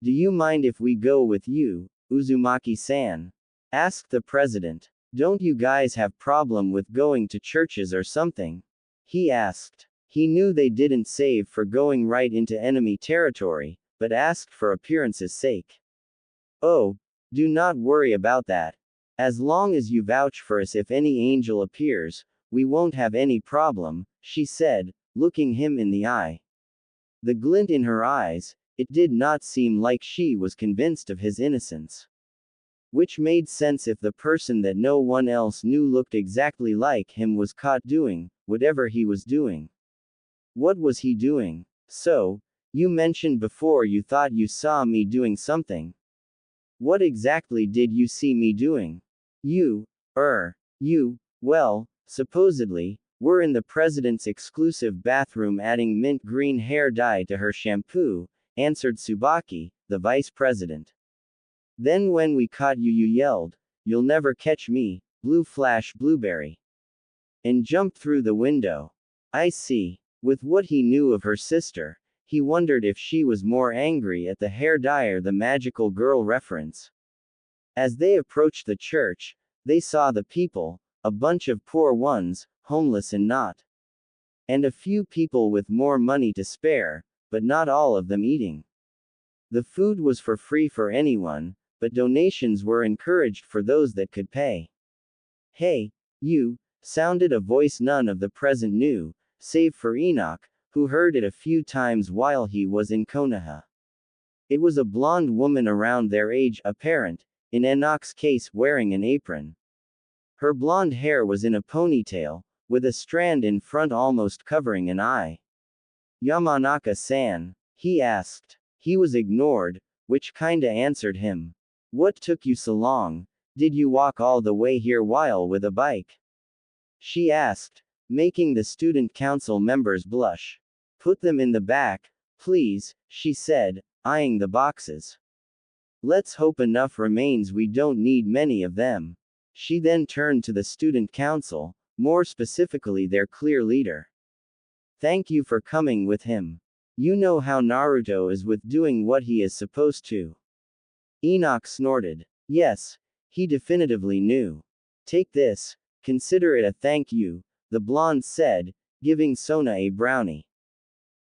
Do you mind if we go with you, Uzumaki-san? Asked the president. Don't you guys have problem with going to churches or something? He asked. He knew they didn't save for going right into enemy territory, but asked for appearance's sake. Oh, do not worry about that. As long as you vouch for us if any angel appears, we won't have any problem, she said, looking him in the eye. The glint in her eyes, it did not seem like she was convinced of his innocence. Which made sense if the person that no one else knew looked exactly like him was caught doing whatever he was doing. What was he doing? So, you mentioned before you thought you saw me doing something. What exactly did you see me doing? Well, supposedly, we're in the president's exclusive bathroom adding mint green hair dye to her shampoo, answered Tsubaki, the vice president. Then when we caught you, you yelled, "You'll never catch me, blue flash blueberry," and jumped through the window. I see. With what he knew of her sister, he wondered if she was more angry at the hair dye or the magical girl reference. As they approached the church, they saw the people, a bunch of poor ones, homeless and not. And a few people with more money to spare, but not all of them eating. The food was for free for anyone, but donations were encouraged for those that could pay. Hey, you, sounded a voice none of the present knew, save for Enoch, who heard it a few times while he was in Konoha. It was a blonde woman around their age, apparent, in Enoch's case wearing an apron. Her blonde hair was in a ponytail, with a strand in front almost covering an eye. Yamanaka-san? He asked. He was ignored, which kinda answered him. What took you so long? Did you walk all the way here while with a bike? She asked, making the student council members blush. Put them in the back, please, she said, eyeing the boxes. Let's hope enough remains, we don't need many of them. She then turned to the student council, more specifically their clear leader. Thank you for coming with him. You know how Naruto is with doing what he is supposed to. Enoch snorted. Yes, he definitively knew. Take this, consider it a thank you, the blonde said, giving Sona a brownie.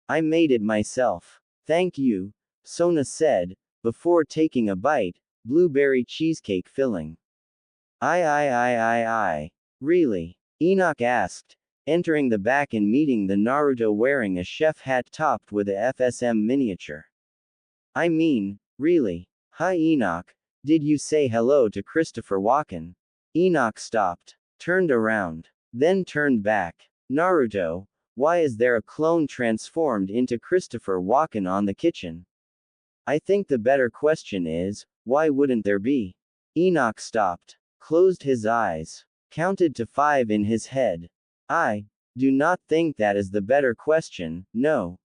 I made it myself. Thank you, Sona said, before taking a bite, blueberry cheesecake filling. I. Really? Enoch asked, entering the back and meeting the Naruto wearing a chef hat topped with a FSM miniature. I mean, really? Hi Enoch, did you say hello to Christopher Walken? Enoch stopped, turned around, then turned back. Naruto, why is there a clone transformed into Christopher Walken on the kitchen? I think the better question is, why wouldn't there be? Enoch stopped, closed his eyes, counted to 5 in his head. I do not think that is the better question, no.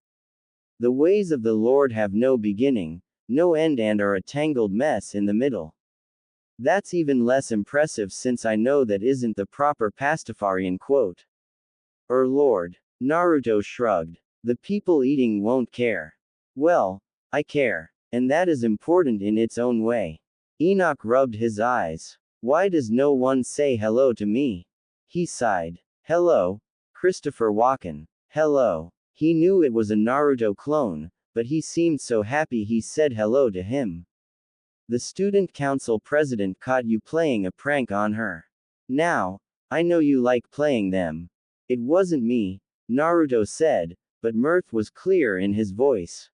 The ways of the Lord have no beginning, no end and are a tangled mess in the middle. That's even less impressive since I know that isn't the proper Pastafarian quote. Lord. Naruto shrugged. The people eating won't care. Well, I care. And that is important in its own way. Enoch rubbed his eyes. Why does no one say hello to me? He sighed. Hello, Christopher Walken. Hello. He knew it was a Naruto clone, but he seemed so happy he said hello to him. The student council president caught you playing a prank on her. Now, I know you like playing them. It wasn't me, Naruto said, but mirth was clear in his voice.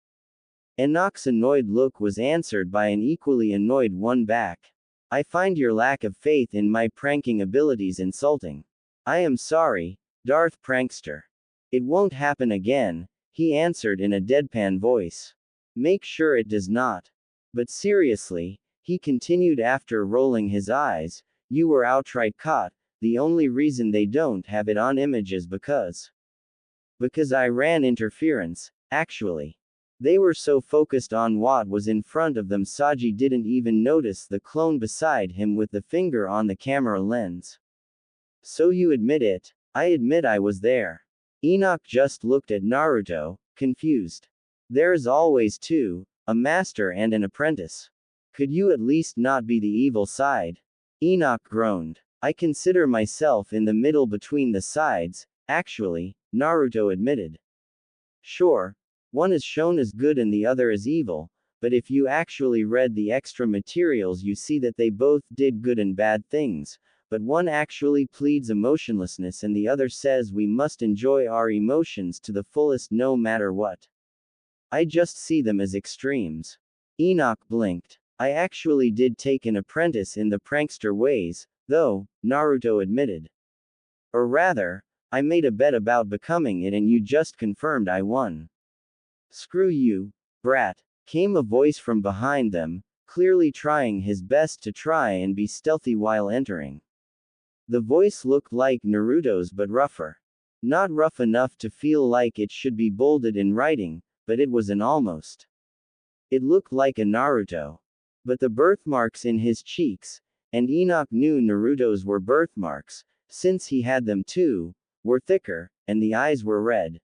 Enoch's annoyed look was answered by an equally annoyed one back. I find your lack of faith in my pranking abilities insulting. I am sorry, Darth Prankster. It won't happen again, he answered in a deadpan voice. Make sure it does not. But seriously, he continued after rolling his eyes, you were outright caught, the only reason they don't have it on image is because I ran interference, actually. They were so focused on what was in front of them Saji didn't even notice the clone beside him with the finger on the camera lens. So you admit it? I admit I was there. Enoch just looked at Naruto, confused. There is always two, a master and an apprentice. Could you at least not be the evil side? Enoch groaned. I consider myself in the middle between the sides, actually, Naruto admitted. Sure, one is shown as good and the other as evil, but if you actually read the extra materials you see that they both did good and bad things, but one actually pleads emotionlessness and the other says we must enjoy our emotions to the fullest no matter what. I just see them as extremes. Enoch blinked. I actually did take an apprentice in the prankster ways, though, Naruto admitted. Or rather, I made a bet about becoming it and you just confirmed I won. Screw you, brat, came a voice from behind them, clearly trying his best to try and be stealthy while entering. The voice looked like Naruto's but rougher. Not rough enough to feel like it should be bolded in writing, but it was an almost. It looked like a Naruto. But the birthmarks in his cheeks, and Enoch knew Naruto's were birthmarks, since he had them too, were thicker, and the eyes were red.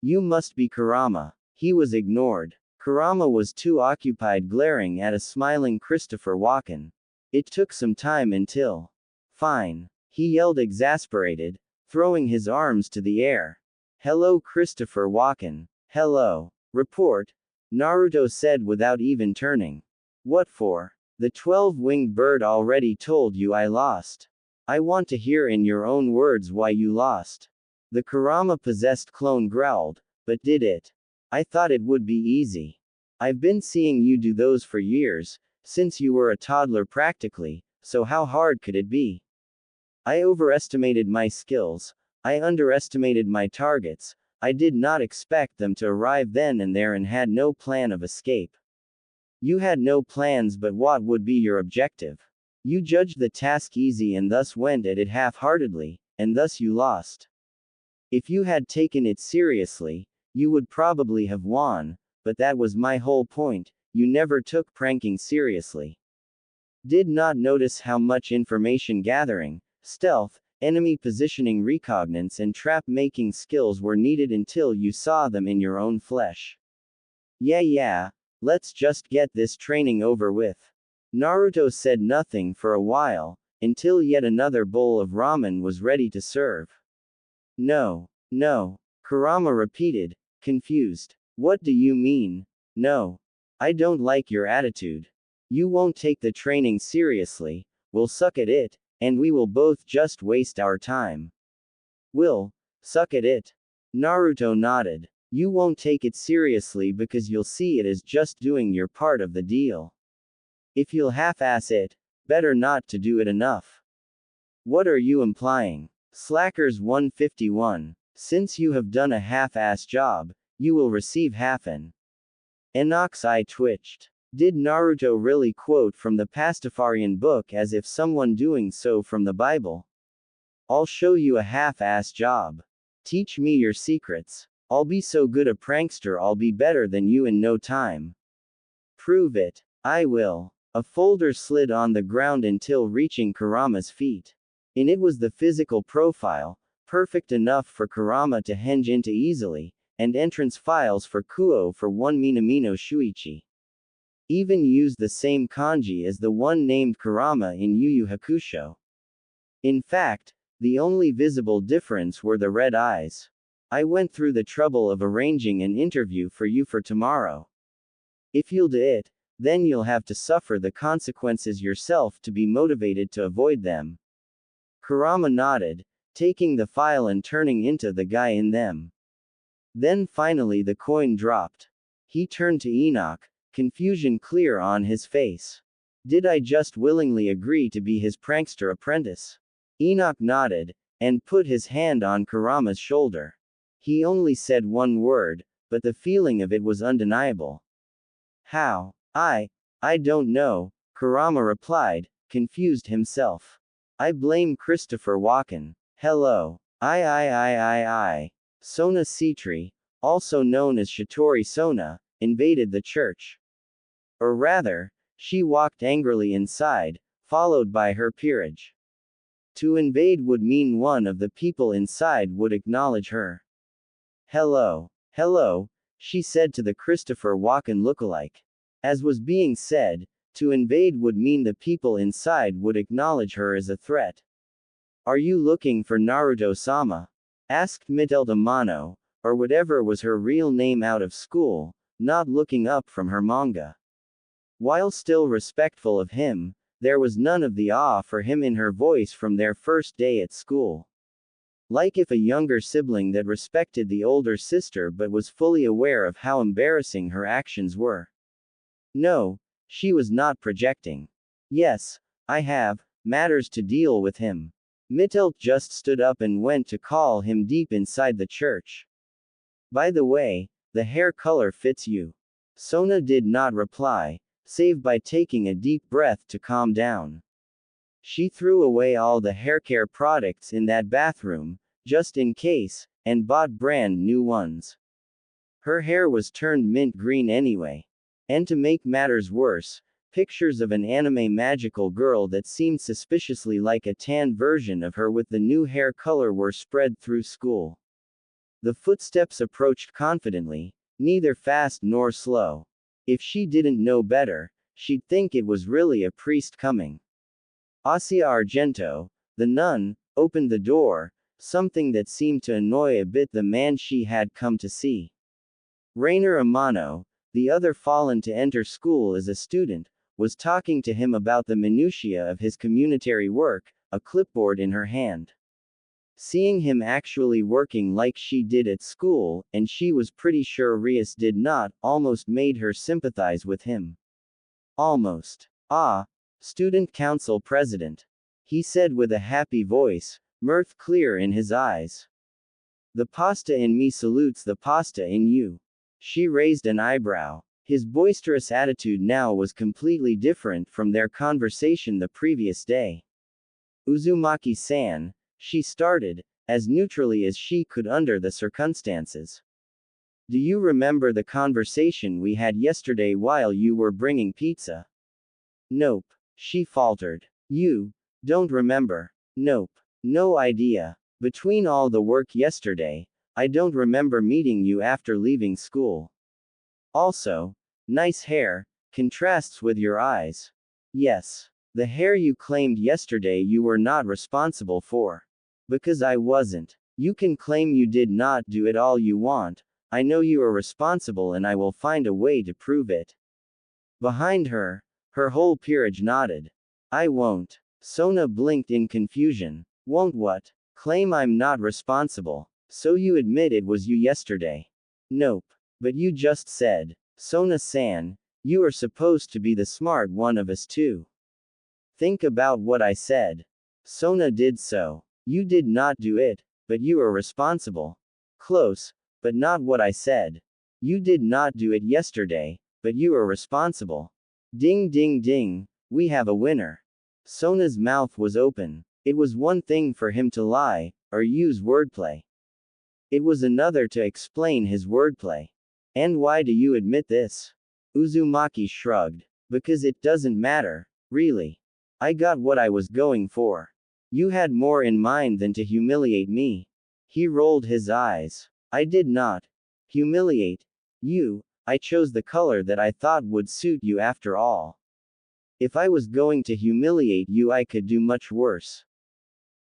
You must be Kurama. He was ignored. Kurama was too occupied glaring at a smiling Christopher Walken. It took some time until. Fine. He yelled exasperated, throwing his arms to the air. Hello Christopher Walken. Hello. Report. Naruto said without even turning. What for? The 12-winged bird already told you I lost. I want to hear in your own words why you lost. The Kurama-possessed clone growled, but did it? I thought it would be easy. I've been seeing you do those for years, since you were a toddler practically, so how hard could it be? I overestimated my skills, I underestimated my targets, I did not expect them to arrive then and there and had no plan of escape. You had no plans but what would be your objective? You judged the task easy and thus went at it half-heartedly, and thus you lost. If you had taken it seriously, you would probably have won, but that was my whole point, you never took pranking seriously. Did not notice how much information gathering, stealth, Enemy positioning recognizance and trap-making skills were needed until you saw them in your own flesh. Yeah, let's just get this training over with. Naruto said nothing for a while, until yet another bowl of ramen was ready to serve. No, Kurama repeated, confused. What do you mean? No. I don't like your attitude. You won't take the training seriously, we'll suck at it, and we will both just waste our time. Will, suck at it? Naruto nodded. You won't take it seriously because you'll see it as just doing your part of the deal. If you'll half-ass it, better not to do it enough. What are you implying? Slackers 151. Since you have done a half-ass job, you will receive half an. Enoch's eye twitched. Did Naruto really quote from the Pastafarian book as if someone doing so from the Bible? I'll show you a half-ass job. Teach me your secrets. I'll be so good a prankster I'll be better than you in no time. Prove it. I will. A folder slid on the ground until reaching Kurama's feet. In it was the physical profile, perfect enough for Kurama to henge into easily, and entrance files for Kuo for one Minamino Shuichi. Even used the same kanji as the one named Kurama in Yu Yu Hakusho. In fact, the only visible difference were the red eyes. I went through the trouble of arranging an interview for you for tomorrow. If you'll do it, then you'll have to suffer the consequences yourself to be motivated to avoid them. Kurama nodded, taking the file and turning into the guy in them. Then finally the coin dropped. He turned to Enoch, confusion clear on his face. Did I just willingly agree to be his prankster apprentice? Enoch nodded, and put his hand on Kurama's shoulder. He only said one word, but the feeling of it was undeniable. How? I don't know, Kurama replied, confused himself. I blame Christopher Walken. Hello. I. Sona Citri, also known as Shitori Sona, invaded the church. Or rather, she walked angrily inside, followed by her peerage. To invade would mean one of the people inside would acknowledge her. Hello, she said to the Christopher Walken lookalike. As was being said, to invade would mean the people inside would acknowledge her as a threat. Are you looking for Naruto-sama? Asked Mitelda Mano, or whatever was her real name out of school, not looking up from her manga. While still respectful of him, there was none of the awe for him in her voice from their first day at school. Like if a younger sibling that respected the older sister but was fully aware of how embarrassing her actions were. No, she was not projecting. Yes, I have matters to deal with him. Mittelt just stood up and went to call him deep inside the church. By the way, the hair color fits you. Sona did not reply, save by taking a deep breath to calm down. She threw away all the haircare products in that bathroom, just in case, and bought brand new ones. Her hair was turned mint green anyway. And to make matters worse, pictures of an anime magical girl that seemed suspiciously like a tanned version of her with the new hair color were spread through school. The footsteps approached confidently, neither fast nor slow. If she didn't know better, she'd think it was really a priest coming. Asia Argento, the nun, opened the door, something that seemed to annoy a bit the man she had come to see. Rainer Amano, the other fallen to enter school as a student, was talking to him about the minutiae of his communitary work, a clipboard in her hand. Seeing him actually working like she did at school, and she was pretty sure Rias did not, almost made her sympathize with him. Almost. Ah, student council president. He said with a happy voice, mirth clear in his eyes. The pasta in me salutes the pasta in you. She raised an eyebrow. His boisterous attitude now was completely different from their conversation the previous day. Uzumaki-san, she started, as neutrally as she could under the circumstances. Do you remember the conversation we had yesterday while you were bringing pizza? Nope, she faltered. You don't remember? Nope, No idea. Between all the work yesterday, I don't remember meeting you after leaving school. Also, nice hair, contrasts with your eyes. Yes. The hair you claimed yesterday you were not responsible for. Because I wasn't. You can claim you did not do it all you want. I know you are responsible and I will find a way to prove it. Behind her, her whole peerage nodded. I won't. Sona blinked in confusion. Won't what? Claim I'm not responsible. So you admit it was you yesterday. Nope. But you just said, Sona-san, you are supposed to be the smart one of us too. Think about what I said. Sona did so. You did not do it, but you are responsible. Close, but not what I said. You did not do it yesterday, but you are responsible. Ding ding ding, we have a winner. Sona's mouth was open. It was one thing for him to lie, or use wordplay. It was another to explain his wordplay. And why do you admit this? Uzumaki shrugged. Because it doesn't matter, really. I got what I was going for. You had more in mind than to humiliate me. He rolled his eyes. I did not humiliate you. I chose the color that I thought would suit you after all. If I was going to humiliate you, I could do much worse.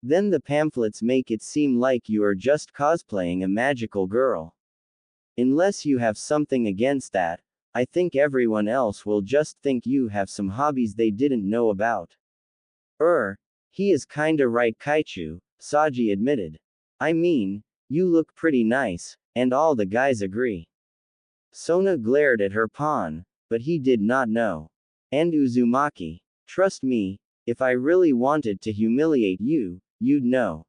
Then the pamphlets make it seem like you are just cosplaying a magical girl. Unless you have something against that, I think everyone else will just think you have some hobbies they didn't know about. He is kinda right, Kaichu, Saji admitted. I mean, you look pretty nice, and all the guys agree. Sona glared at her pawn, but he did not know. And Uzumaki, trust me, if I really wanted to humiliate you, you'd know.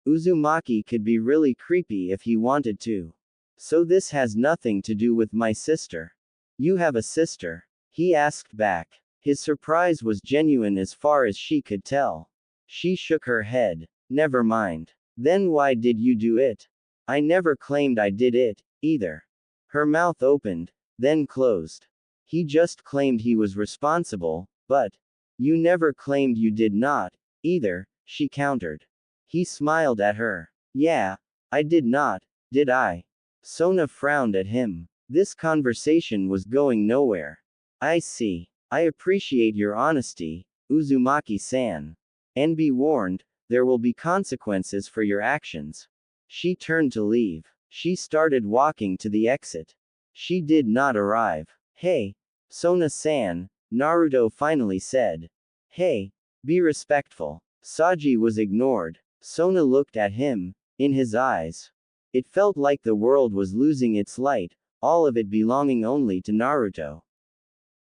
Uzumaki could be really creepy if he wanted to. So this has nothing to do with my sister. You have a sister? He asked back. His surprise was genuine as far as she could tell. She shook her head. Never mind. Then why did you do it? I never claimed I did it, either. Her mouth opened, then closed. He just claimed he was responsible, but you never claimed you did not, either, she countered. He smiled at her. Yeah, I did not, did I? Sona frowned at him. This conversation was going nowhere. I see. I appreciate your honesty, Uzumaki-san. And be warned, there will be consequences for your actions. She turned to leave. She started walking to the exit. She did not arrive. Hey, Sona-san, Naruto finally said. Hey, be respectful. Saji was ignored. Sona looked at him, in his eyes. It felt like the world was losing its light, all of it belonging only to Naruto.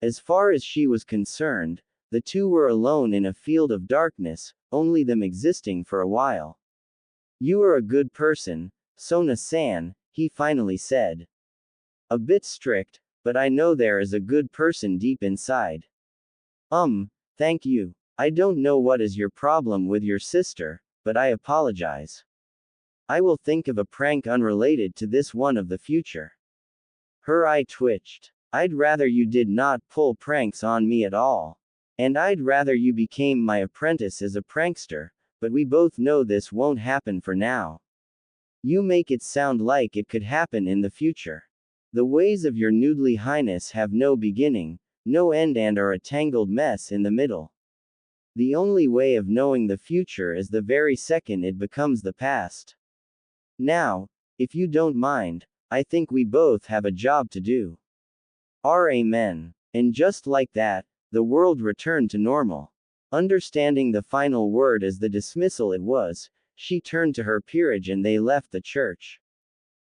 As far as she was concerned, the two were alone in a field of darkness, only them existing for a while. You are a good person, Sona-san, he finally said. A bit strict, but I know there is a good person deep inside. Thank you. I don't know what is your problem with your sister, but I apologize. I will think of a prank unrelated to this one of the future. Her eye twitched. I'd rather you did not pull pranks on me at all. And I'd rather you became my apprentice as a prankster, but we both know this won't happen for now. You make it sound like it could happen in the future. The ways of your noodly highness have no beginning, no end and are a tangled mess in the middle. The only way of knowing the future is the very second it becomes the past. Now, if you don't mind, I think we both have a job to do. Amen. And just like that, the world returned to normal. Understanding the final word as the dismissal it was, she turned to her peerage and they left the church.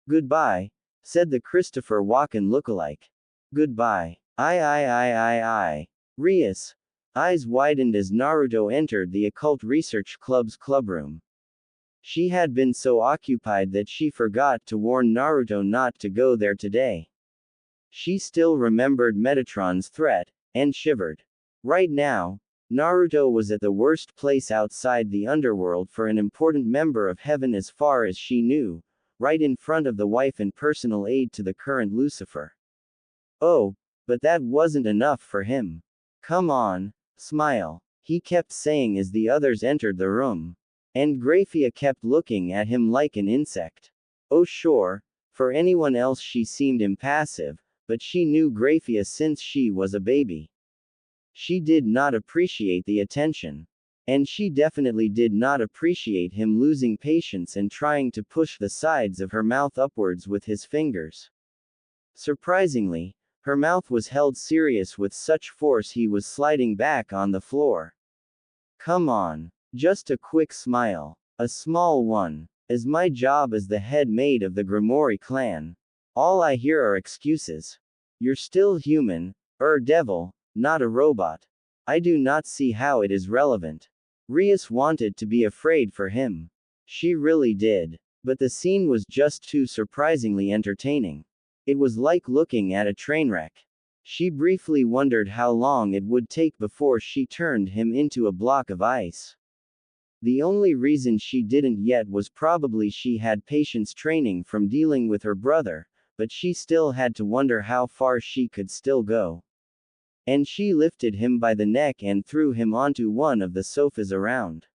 Goodbye, said the Christopher Walken lookalike. Goodbye. I. Rias. Eyes widened as Naruto entered the Occult Research Club's clubroom. She had been so occupied that she forgot to warn Naruto not to go there today. She still remembered Metatron's threat, and shivered. Right now, Naruto was at the worst place outside the underworld for an important member of heaven as far as she knew, right in front of the wife and personal aide to the current Lucifer. Oh, but that wasn't enough for him. Come on, smile, he kept saying as the others entered the room. And Graphia kept looking at him like an insect. Oh sure, for anyone else she seemed impassive, but she knew Graphia since she was a baby. She did not appreciate the attention. And she definitely did not appreciate him losing patience and trying to push the sides of her mouth upwards with his fingers. Surprisingly, her mouth was held serious with such force he was sliding back on the floor. Come on. Just a quick smile. A small one. As my job as the head maid of the Grimoire clan. All I hear are excuses. You're still human, devil, not a robot. I do not see how it is relevant. Rias wanted to be afraid for him. She really did. But the scene was just too surprisingly entertaining. It was like looking at a train wreck. She briefly wondered how long it would take before she turned him into a block of ice. The only reason she didn't yet was probably she had patience training from dealing with her brother, but she still had to wonder how far she could still go. And she lifted him by the neck and threw him onto one of the sofas around.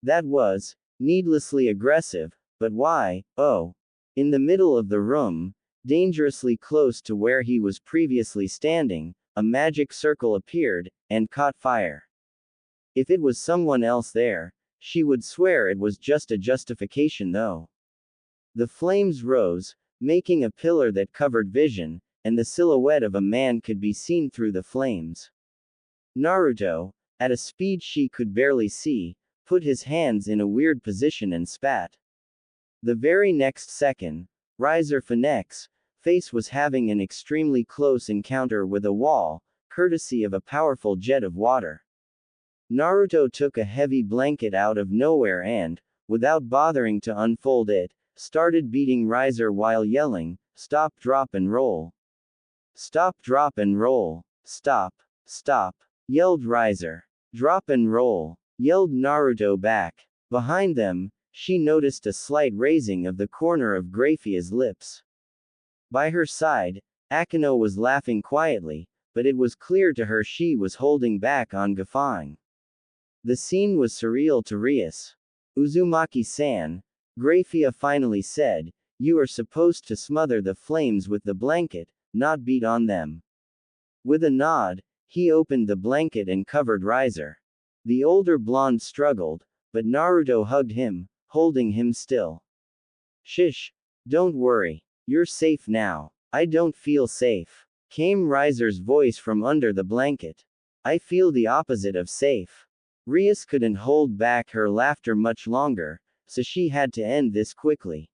That was needlessly aggressive, but why? Oh. In the middle of the room, dangerously close to where he was previously standing, a magic circle appeared, and caught fire. If it was someone else there, she would swear it was just a justification though. The flames rose, making a pillar that covered vision, and the silhouette of a man could be seen through the flames. Naruto, at a speed she could barely see, put his hands in a weird position and spat. The very next second, Riser Fennec's face was having an extremely close encounter with a wall, courtesy of a powerful jet of water. Naruto took a heavy blanket out of nowhere and, without bothering to unfold it, started beating Riser while yelling, "Stop, drop and roll. Stop, drop and roll. Stop, stop," yelled Riser. "Drop and roll," yelled Naruto back. Behind them, she noticed a slight raising of the corner of Graphia's lips. By her side, Akino was laughing quietly, but it was clear to her she was holding back on guffawing. The scene was surreal to Rias. "Uzumaki-san," Graphia finally said, "you are supposed to smother the flames with the blanket, not beat on them." With a nod, he opened the blanket and covered Riser. The older blonde struggled, but Naruto hugged him, holding him still. "Shish. Don't worry. You're safe now." "I don't feel safe," came Riser's voice from under the blanket. "I feel the opposite of safe." Rias couldn't hold back her laughter much longer, so she had to end this quickly.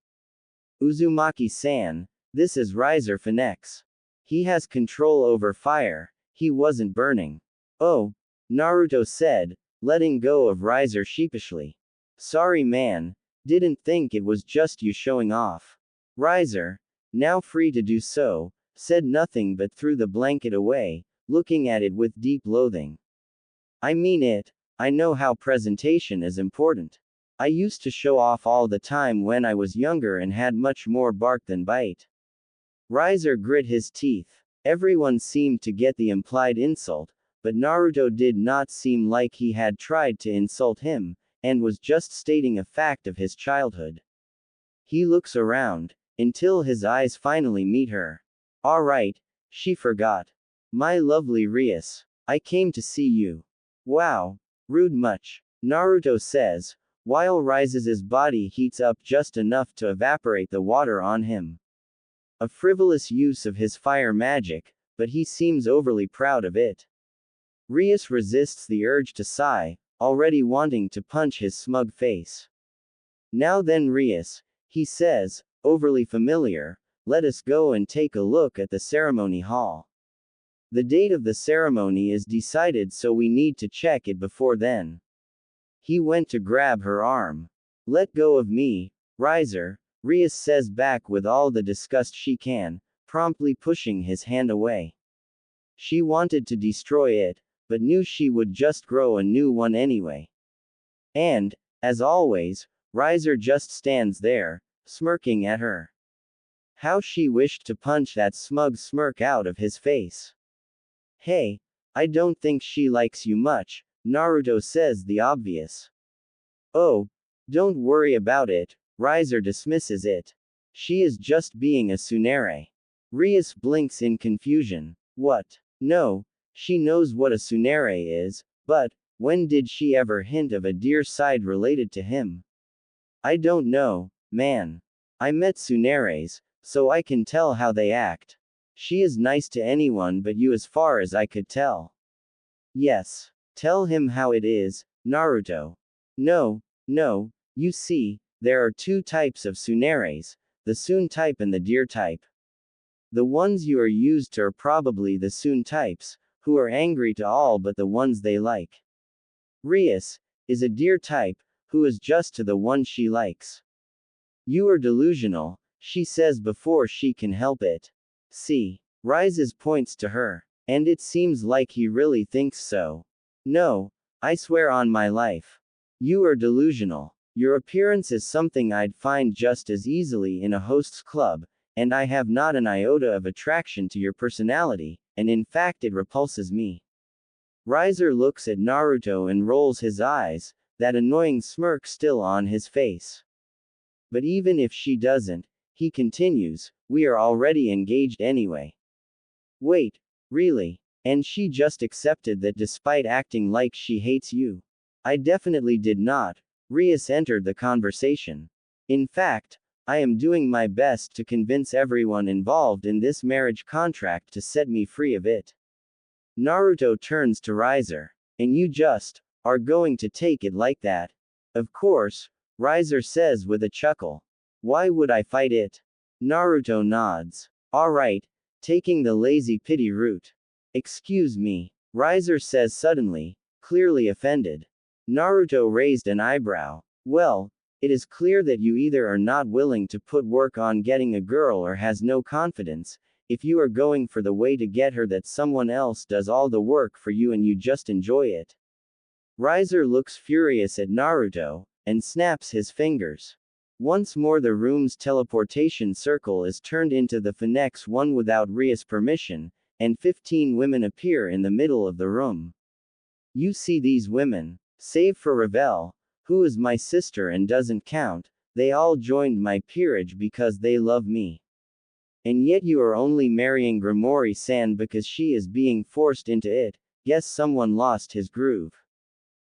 "Uzumaki-san, this is Riser Fennec. He has control over fire, he wasn't burning." "Oh," Naruto said, letting go of Riser sheepishly. "Sorry man, didn't think it was just you showing off." Riser, now free to do so, said nothing but threw the blanket away, looking at it with deep loathing. "I mean it. I know how presentation is important. I used to show off all the time when I was younger and had much more bark than bite." Riser grit his teeth. Everyone seemed to get the implied insult, but Naruto did not seem like he had tried to insult him, and was just stating a fact of his childhood. He looks around, until his eyes finally meet her. "Alright," she forgot. "My lovely Rias. I came to see you." "Wow. Rude much," Naruto says, while Rises' body heats up just enough to evaporate the water on him. A frivolous use of his fire magic, but he seems overly proud of it. Rias resists the urge to sigh, already wanting to punch his smug face. "Now then Rias," he says, overly familiar, "let us go and take a look at the ceremony hall. The date of the ceremony is decided, so we need to check it before then." He went to grab her arm. "Let go of me, Riser," Rias says back with all the disgust she can, promptly pushing his hand away. She wanted to destroy it, but knew she would just grow a new one anyway. And, as always, Riser just stands there, smirking at her. How she wished to punch that smug smirk out of his face. "Hey, I don't think she likes you much," Naruto says the obvious. "Oh, Don't worry about it, Riser dismisses it. She is just being a tsundere. Rias blinks in confusion. What? No, she knows what a tsundere is, but, when did she ever hint of a dear side related to him? I don't know, man. I met tsunderes, so I can tell how they act. She is nice to anyone but you as far as I could tell. Yes. Tell him how it is, Naruto. No, you see, there are two types of tsuneres, the Tsun type and the deer type. The ones you are used to are probably the Tsun types, who are angry to all but the ones they like. Rias is a deer type, who is just to the one she likes. You are delusional, she says before she can help it. See, Rises points to her. And it seems like he really thinks so. No, I swear on my life. You are delusional. Your appearance is something I'd find just as easily in a host's club, and I have not an iota of attraction to your personality, and in fact it repulses me. Riser looks at Naruto and rolls his eyes, that annoying smirk still on his face. But even if she doesn't, he continues, we are already engaged anyway. Wait, really? And she just accepted that despite acting like she hates you? I definitely did not. Rias entered the conversation. In fact, I am doing my best to convince everyone involved in this marriage contract to set me free of it. Naruto turns to Riser. And you just are going to take it like that? Of course, Riser says with a chuckle. Why would I fight it? Naruto nods. Alright, taking the lazy pity route. Excuse me, Riser says suddenly, clearly offended. Naruto raised an eyebrow. Well, it is clear that you either are not willing to put work on getting a girl or has no confidence, if you are going for the way to get her that someone else does all the work for you and you just enjoy it. Riser looks furious at Naruto, and snaps his fingers. Once more the room's teleportation circle is turned into the Phoenix one without Ria's permission, and 15 women appear in the middle of the room. You see these women, save for Ravel, who is my sister and doesn't count, they all joined my peerage because they love me. And yet you are only marrying Grimori-san because she is being forced into it, guess someone lost his groove.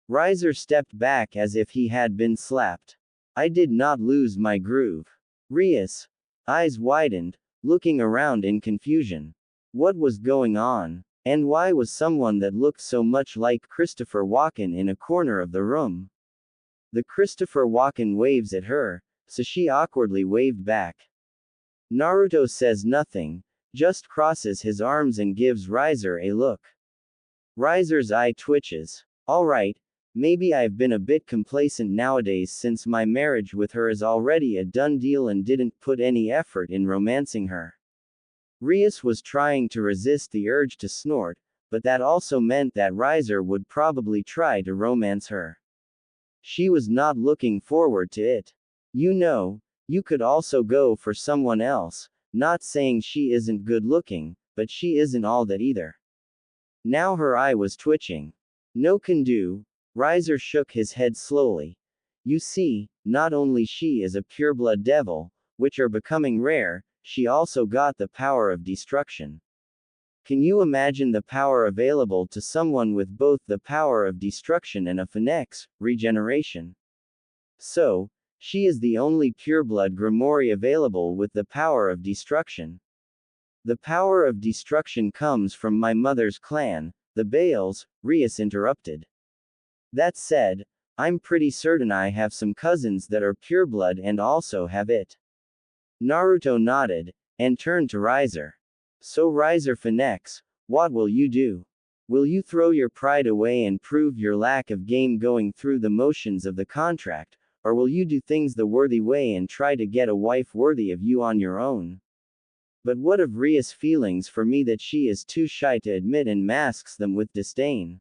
Riser stepped back as if he had been slapped. I did not lose my groove. Rias, eyes widened, looking around in confusion. What was going on? And why was someone that looked so much like Christopher Walken in a corner of the room? The Christopher Walken waves at her, so she awkwardly waved back. Naruto says nothing, just crosses his arms and gives Riser a look. Riser's eye twitches. Alright, maybe I've been a bit complacent nowadays since my marriage with her is already a done deal and didn't put any effort in romancing her. Rias was trying to resist the urge to snort, but that also meant that Riser would probably try to romance her. She was not looking forward to it. You know, you could also go for someone else, not saying she isn't good looking, but she isn't all that either. Now her eye was twitching. No can do. Riser shook his head slowly. You see, not only she is a pureblood devil, which are becoming rare, she also got the power of destruction. Can you imagine the power available to someone with both the power of destruction and a Phoenix, regeneration? So, she is the only pureblood Grimori available with the power of destruction. The power of destruction comes from my mother's clan, the Bales, Rias interrupted. That said, I'm pretty certain I have some cousins that are pureblood and also have it. Naruto nodded, and turned to Riser. So Riser Phoenix, what will you do? Will you throw your pride away and prove your lack of game going through the motions of the contract, or will you do things the worthy way and try to get a wife worthy of you on your own? But what of Ria's feelings for me that she is too shy to admit and masks them with disdain?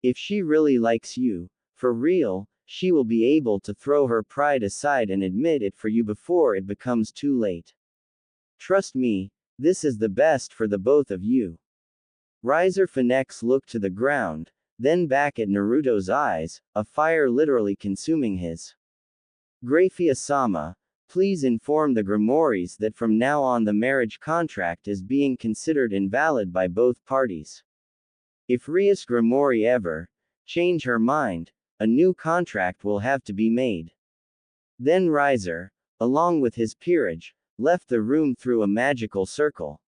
If she really likes you, for real, she will be able to throw her pride aside and admit it for you before it becomes too late. Trust me, this is the best for the both of you. Riser Phoenix looked to the ground, then back at Naruto's eyes, a fire literally consuming his. Graphia-sama, please inform the Grimoires that from now on the marriage contract is being considered invalid by both parties. If Rias Grimoire ever change her mind, a new contract will have to be made. Then Riser, along with his peerage, left the room through a magical circle.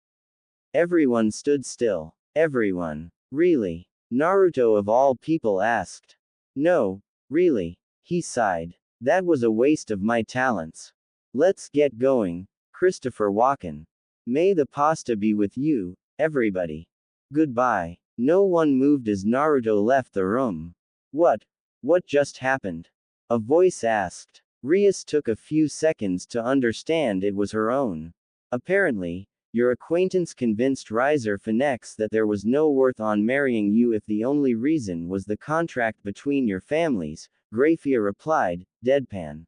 Everyone stood still. Everyone. Really? Naruto of all people asked. No, really. He sighed. That was a waste of my talents. Let's get going, Christopher Walken. May the pasta be with you, everybody. Goodbye. No one moved as Naruto left the room. What? What just happened? A voice asked. Rias took a few seconds to understand it was her own. Apparently, your acquaintance convinced Riser Phoenix that there was no worth on marrying you if the only reason was the contract between your families, Graphia replied, deadpan.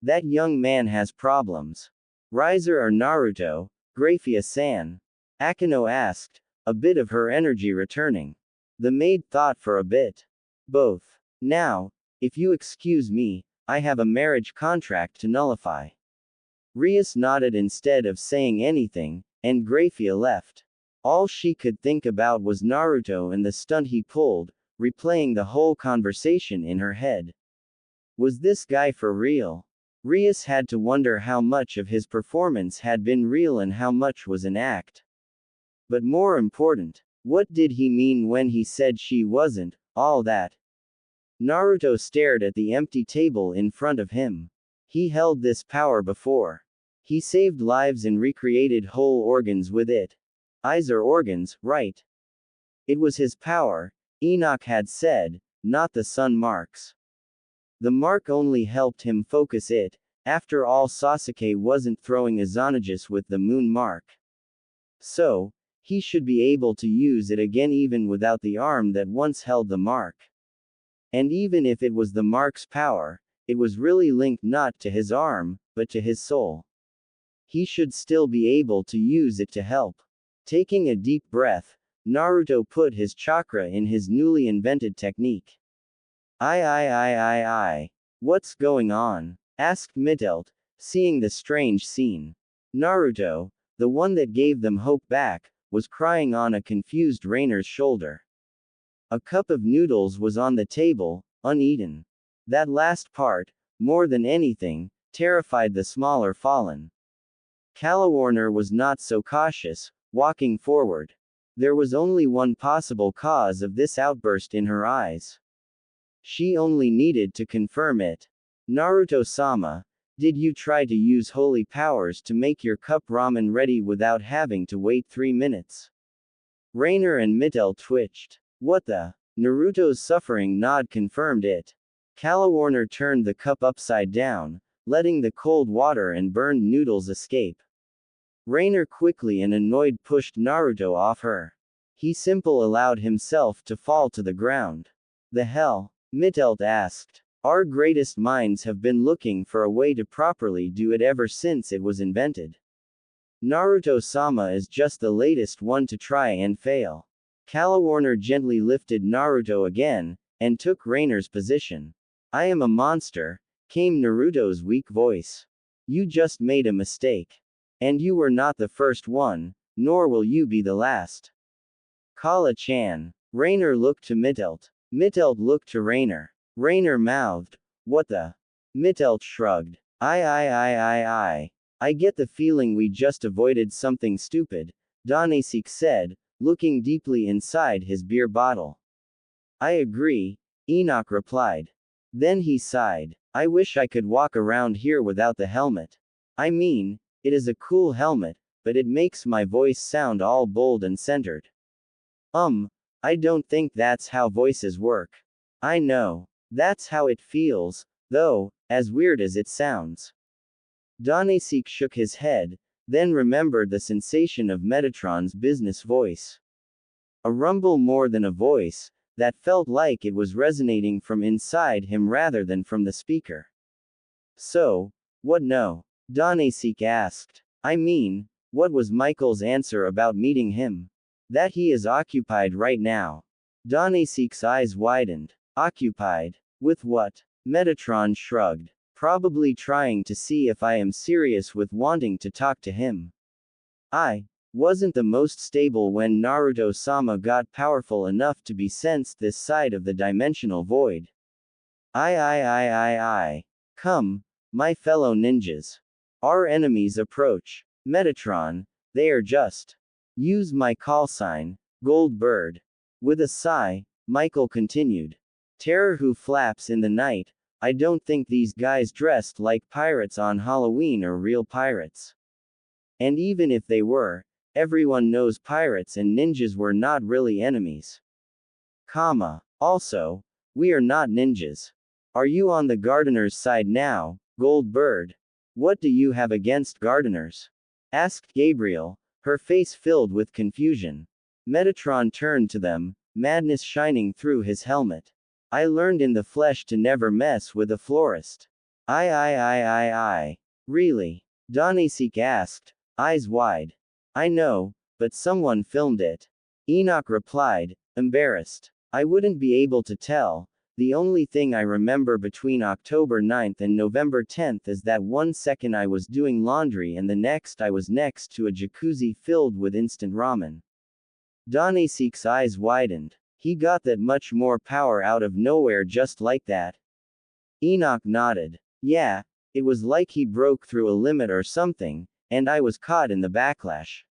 That young man has problems. Riser or Naruto, Graphia-san? Akino asked, a bit of her energy returning. The maid thought for a bit. Both. Now, if you excuse me, I have a marriage contract to nullify. Rias nodded instead of saying anything, and Graphia left. All she could think about was Naruto and the stunt he pulled, replaying the whole conversation in her head. Was this guy for real? Rias had to wonder how much of his performance had been real and how much was an act. But more important, what did he mean when he said she wasn't all that? Naruto stared at the empty table in front of him. He held this power before. He saved lives and recreated whole organs with it. Eyes are organs, right? It was his power, Enoch had said, not the sun marks. The mark only helped him focus it. After all, Sasuke wasn't throwing Izanagas with the moon mark. So, he should be able to use it again even without the arm that once held the mark. And even if it was the mark's power, it was really linked not to his arm, but to his soul. He should still be able to use it to help. Taking a deep breath, Naruto put his chakra in his newly invented technique. What's going on? Asked Mitelt, seeing the strange scene. Naruto, the one that gave them hope back, was crying on a confused Rainer's shoulder. A cup of noodles was on the table, uneaten. That last part, more than anything, terrified the smaller Fallen. Calawarner was not so cautious, walking forward. There was only one possible cause of this outburst in her eyes. She only needed to confirm it. Naruto-sama, did you try to use holy powers to make your cup ramen ready without having to wait 3 minutes? Rainer and Mittel twitched. What the? Naruto's suffering nod confirmed it. Calawarner turned the cup upside down, letting the cold water and burned noodles escape. Rainer quickly and annoyed pushed Naruto off her. He simply allowed himself to fall to the ground. The hell? Mittelt asked. Our greatest minds have been looking for a way to properly do it ever since it was invented. Naruto-sama is just the latest one to try and fail. Calawarner gently lifted Naruto again, and took Rainer's position. I am a monster, came Naruto's weak voice. You just made a mistake. And you were not the first one, nor will you be the last. Kala-chan. Rainer looked to Mittelt. Mittelt looked to Rainer. Rainer mouthed, what the? Mittelt shrugged. I get the feeling we just avoided something stupid, Danasik said, looking deeply inside his beer bottle. I agree, Enoch replied. Then he sighed. I wish I could walk around here without the helmet. I mean, it is a cool helmet, but it makes my voice sound all bold and centered. I don't think that's how voices work. I know. That's how it feels, though, as weird as it sounds. Danasik shook his head, then remembered the sensation of Metatron's business voice. A rumble more than a voice, that felt like it was resonating from inside him rather than from the speaker. So, what no? Danasik asked. I mean, what was Michael's answer about meeting him? That he is occupied right now. Danasik's eyes widened. Occupied? With what? Metatron shrugged. probably trying to see if I am serious with wanting to talk to him. I wasn't the most stable when Naruto-sama got powerful enough to be sensed this side of the dimensional void. I. Come, my fellow ninjas. Our enemies approach. Metatron, they are just. Use my call sign, Gold Bird. With a sigh, Michael continued. Terror who flaps in the night. I don't think these guys dressed like pirates on Halloween are real pirates. And even if they were, everyone knows pirates and ninjas were not really enemies. Also, we are not ninjas. Are you on the gardener's side now, Gold Bird? What do you have against gardeners? Asked Gabriel, her face filled with confusion. Metatron turned to them, madness shining through his helmet. I learned in the flesh to never mess with a florist. I. Really? Donasek asked, eyes wide. I know, but someone filmed it. Enoch replied, embarrassed. I wouldn't be able to tell. The only thing I remember between October 9th and November 10th is that 1 second I was doing laundry and the next I was next to a jacuzzi filled with instant ramen. Donasek's eyes widened. He got that much more power out of nowhere just like that. Enoch nodded. Yeah, it was like he broke through a limit or something, and I was caught in the backlash.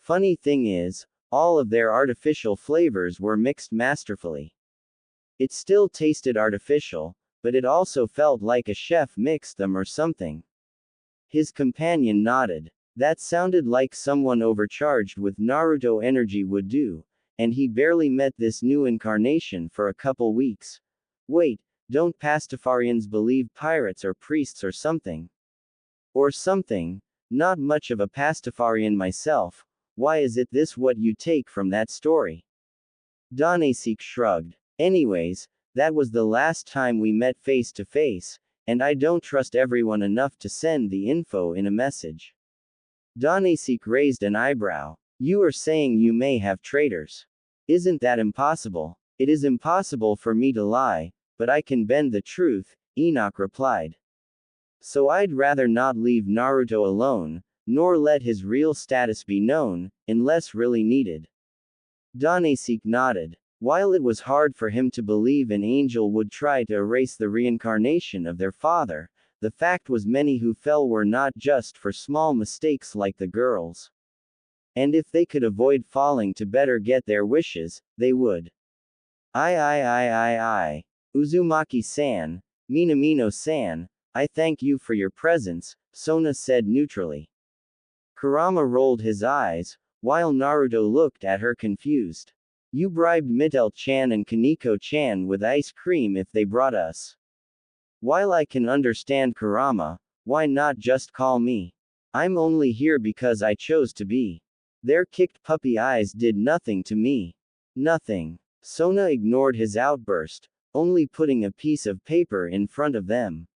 Funny thing is, all of their artificial flavors were mixed masterfully. It still tasted artificial, but it also felt like a chef mixed them or something. His companion nodded. That sounded like someone overcharged with Naruto energy would do, and he barely met this new incarnation for a couple weeks. Wait, don't Pastafarians believe pirates are priests or something? Or something? Not much of a Pastafarian myself. Why is it this what you take from that story? Donasek shrugged. Anyways, that was the last time we met face to face, and I don't trust everyone enough to send the info in a message. Donasek raised an eyebrow. You are saying you may have traitors. Isn't that impossible? It is impossible for me to lie, but I can bend the truth, Enoch replied. So I'd rather not leave Naruto alone, nor let his real status be known, unless really needed. Donasek nodded. While it was hard for him to believe an angel would try to erase the reincarnation of their father, the fact was many who fell were not just for small mistakes like the girls. And if they could avoid falling to better get their wishes, they would. Uzumaki-san, Minamino-san, I thank you for your presence, Sona said neutrally. Kurama rolled his eyes, while Naruto looked at her confused. You bribed Mitel-chan and Kaneko-chan with ice cream if they brought us. While I can understand Kurama, why not just call me? I'm only here because I chose to be. Their kicked puppy eyes did nothing to me. Nothing. Sona ignored his outburst, only putting a piece of paper in front of them.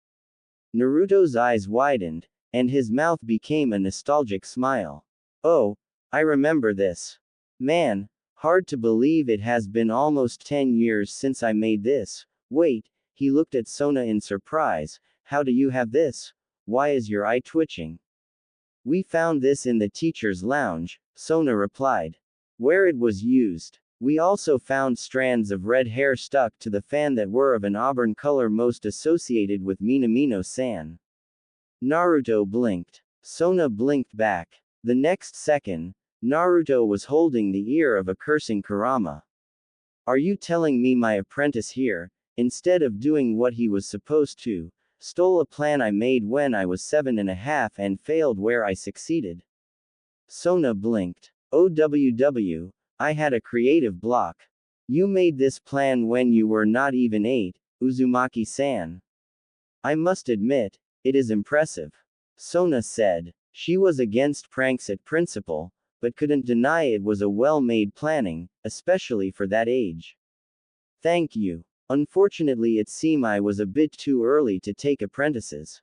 Naruto's eyes widened, and his mouth became a nostalgic smile. Oh, I remember this. Man, hard to believe it has been almost 10 years since I made this. Wait, he looked at Sona in surprise. How do you have this? Why is your eye twitching? We found this in the teacher's lounge, Sona replied. Where it was used. We also found strands of red hair stuck to the fan that were of an auburn color most associated with Minamino-san. Naruto blinked. Sona blinked back. The next second, Naruto was holding the ear of a cursing Kurama. Are you telling me my apprentice here, instead of doing what he was supposed to, stole a plan I made when I was 7.5 and failed where I succeeded? Sona blinked. OWW, I had a creative block. You made this plan when you were not even 8, Uzumaki-san. I must admit, it is impressive. Sona said. She was against pranks at principal, but couldn't deny it was a well-made planning, especially for that age. Thank you. Unfortunately it seemed I was a bit too early to take apprentices.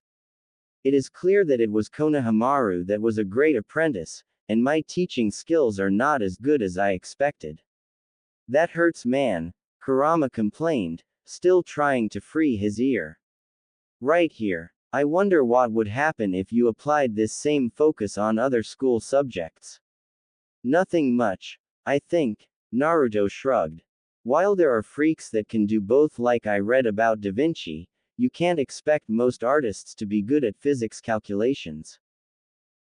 It is clear that it was Konohamaru that was a great apprentice, and my teaching skills are not as good as I expected. That hurts man, Kurama complained, still trying to free his ear. Right here. I wonder what would happen if you applied this same focus on other school subjects. Nothing much, I think, Naruto shrugged. While there are freaks that can do both, like I read about Da Vinci, you can't expect most artists to be good at physics calculations.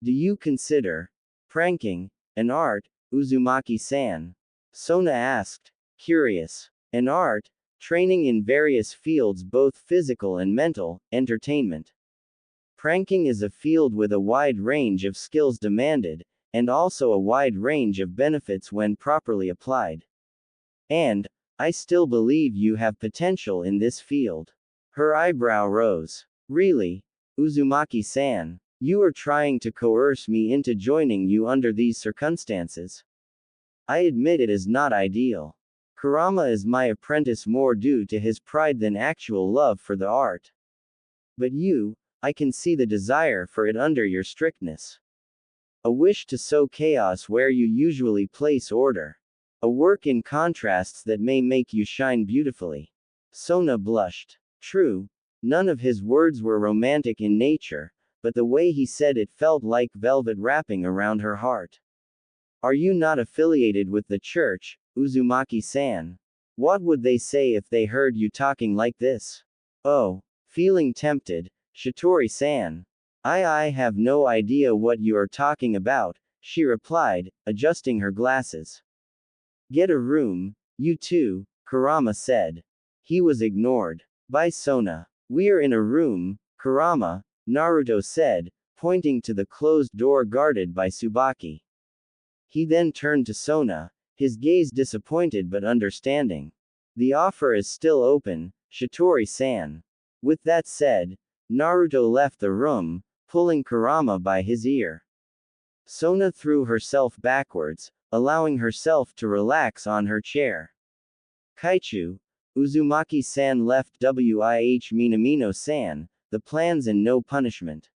Do you consider pranking an art, Uzumaki-san? Sona asked, curious. An art? Training in various fields, both physical and mental, entertainment. Pranking is a field with a wide range of skills demanded, and also a wide range of benefits when properly applied. And, I still believe you have potential in this field. Her eyebrow rose. Really? Uzumaki-san? You are trying to coerce me into joining you under these circumstances? I admit it is not ideal. Kurama is my apprentice more due to his pride than actual love for the art. But you, I can see the desire for it under your strictness. A wish to sow chaos where you usually place order. A work in contrasts that may make you shine beautifully. Sona blushed. True, none of his words were romantic in nature, but the way he said it felt like velvet wrapping around her heart. Are you not affiliated with the church, Uzumaki-san? What would they say if they heard you talking like this? Oh, feeling tempted, Shitori-san. I have no idea what you are talking about, she replied, adjusting her glasses. Get a room, you too, Kurama said. He was ignored. By Sona. We're in a room, Kurama, Naruto said, pointing to the closed door guarded by Tsubaki. He then turned to Sona, his gaze disappointed but understanding. The offer is still open, Shitori-san. With that said, Naruto left the room, pulling Kurama by his ear. Sona threw herself backwards, allowing herself to relax on her chair. Kaichu, Uzumaki-san left Wih Minamino-san, the plans and no punishment.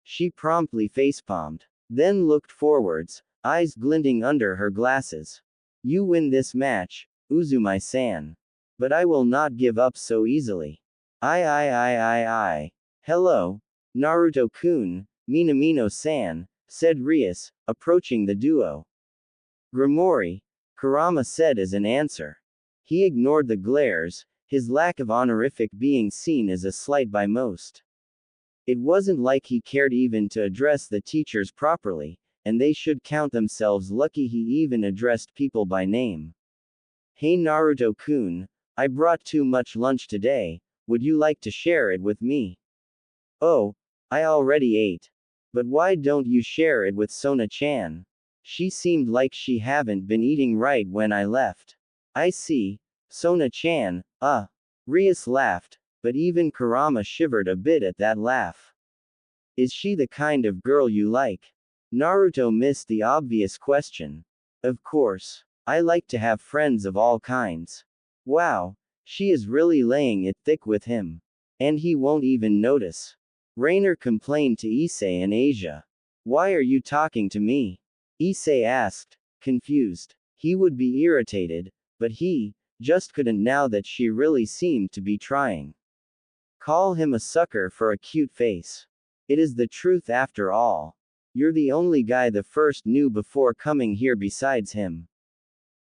She promptly facepalmed, then looked forwards, eyes glinting under her glasses. You win this match, Uzumai-san. But I will not give up so easily. I. Hello, Naruto-kun, Minamino-san, said Rias, approaching the duo. Grimori, Kurama said as an answer. He ignored the glares, his lack of honorific being seen as a slight by most. It wasn't like he cared even to address the teachers properly, and they should count themselves lucky he even addressed people by name. Hey Naruto-kun, I brought too much lunch today, would you like to share it with me? Oh, I already ate. But why don't you share it with Sona-chan? She seemed like she haven't been eating right when I left. I see, Sona-chan, Rias laughed, but even Kurama shivered a bit at that laugh. Is she the kind of girl you like? Naruto missed the obvious question. Of course. I like to have friends of all kinds. Wow, she is really laying it thick with him. And he won't even notice. Rainer complained to Issei and Asia. Why are you talking to me? Issei asked, confused. He would be irritated, but he just couldn't now that she really seemed to be trying. Call him a sucker for a cute face. It is the truth after all. You're the only guy the first knew before coming here besides him.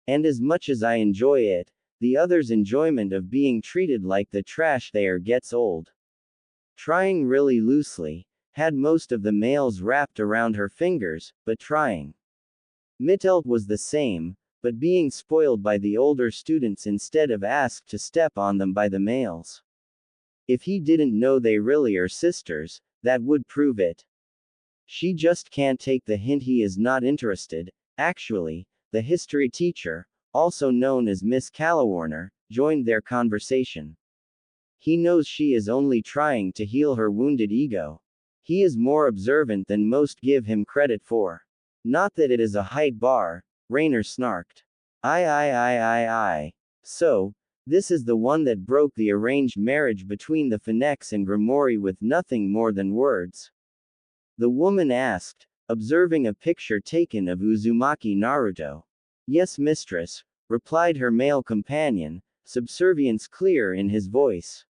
And as much as I enjoy it, the other's enjoyment of being treated like the trash they are gets old. Trying really loosely, had most of the males wrapped around her fingers, but trying. Mittelt was the same, but being spoiled by the older students instead of asked to step on them by the males. If he didn't know they really are sisters, that would prove it. She just can't take the hint he is not interested. Actually, the history teacher, also known as Miss Calawarner, joined their conversation. He knows she is only trying to heal her wounded ego. He is more observant than most give him credit for. Not that it is a height bar, Rainer snarked. I. So, this is the one that broke the arranged marriage between the Phoenix and Grimori with nothing more than words? The woman asked, observing a picture taken of Uzumaki Naruto. Yes, mistress, replied her male companion, subservience clear in his voice.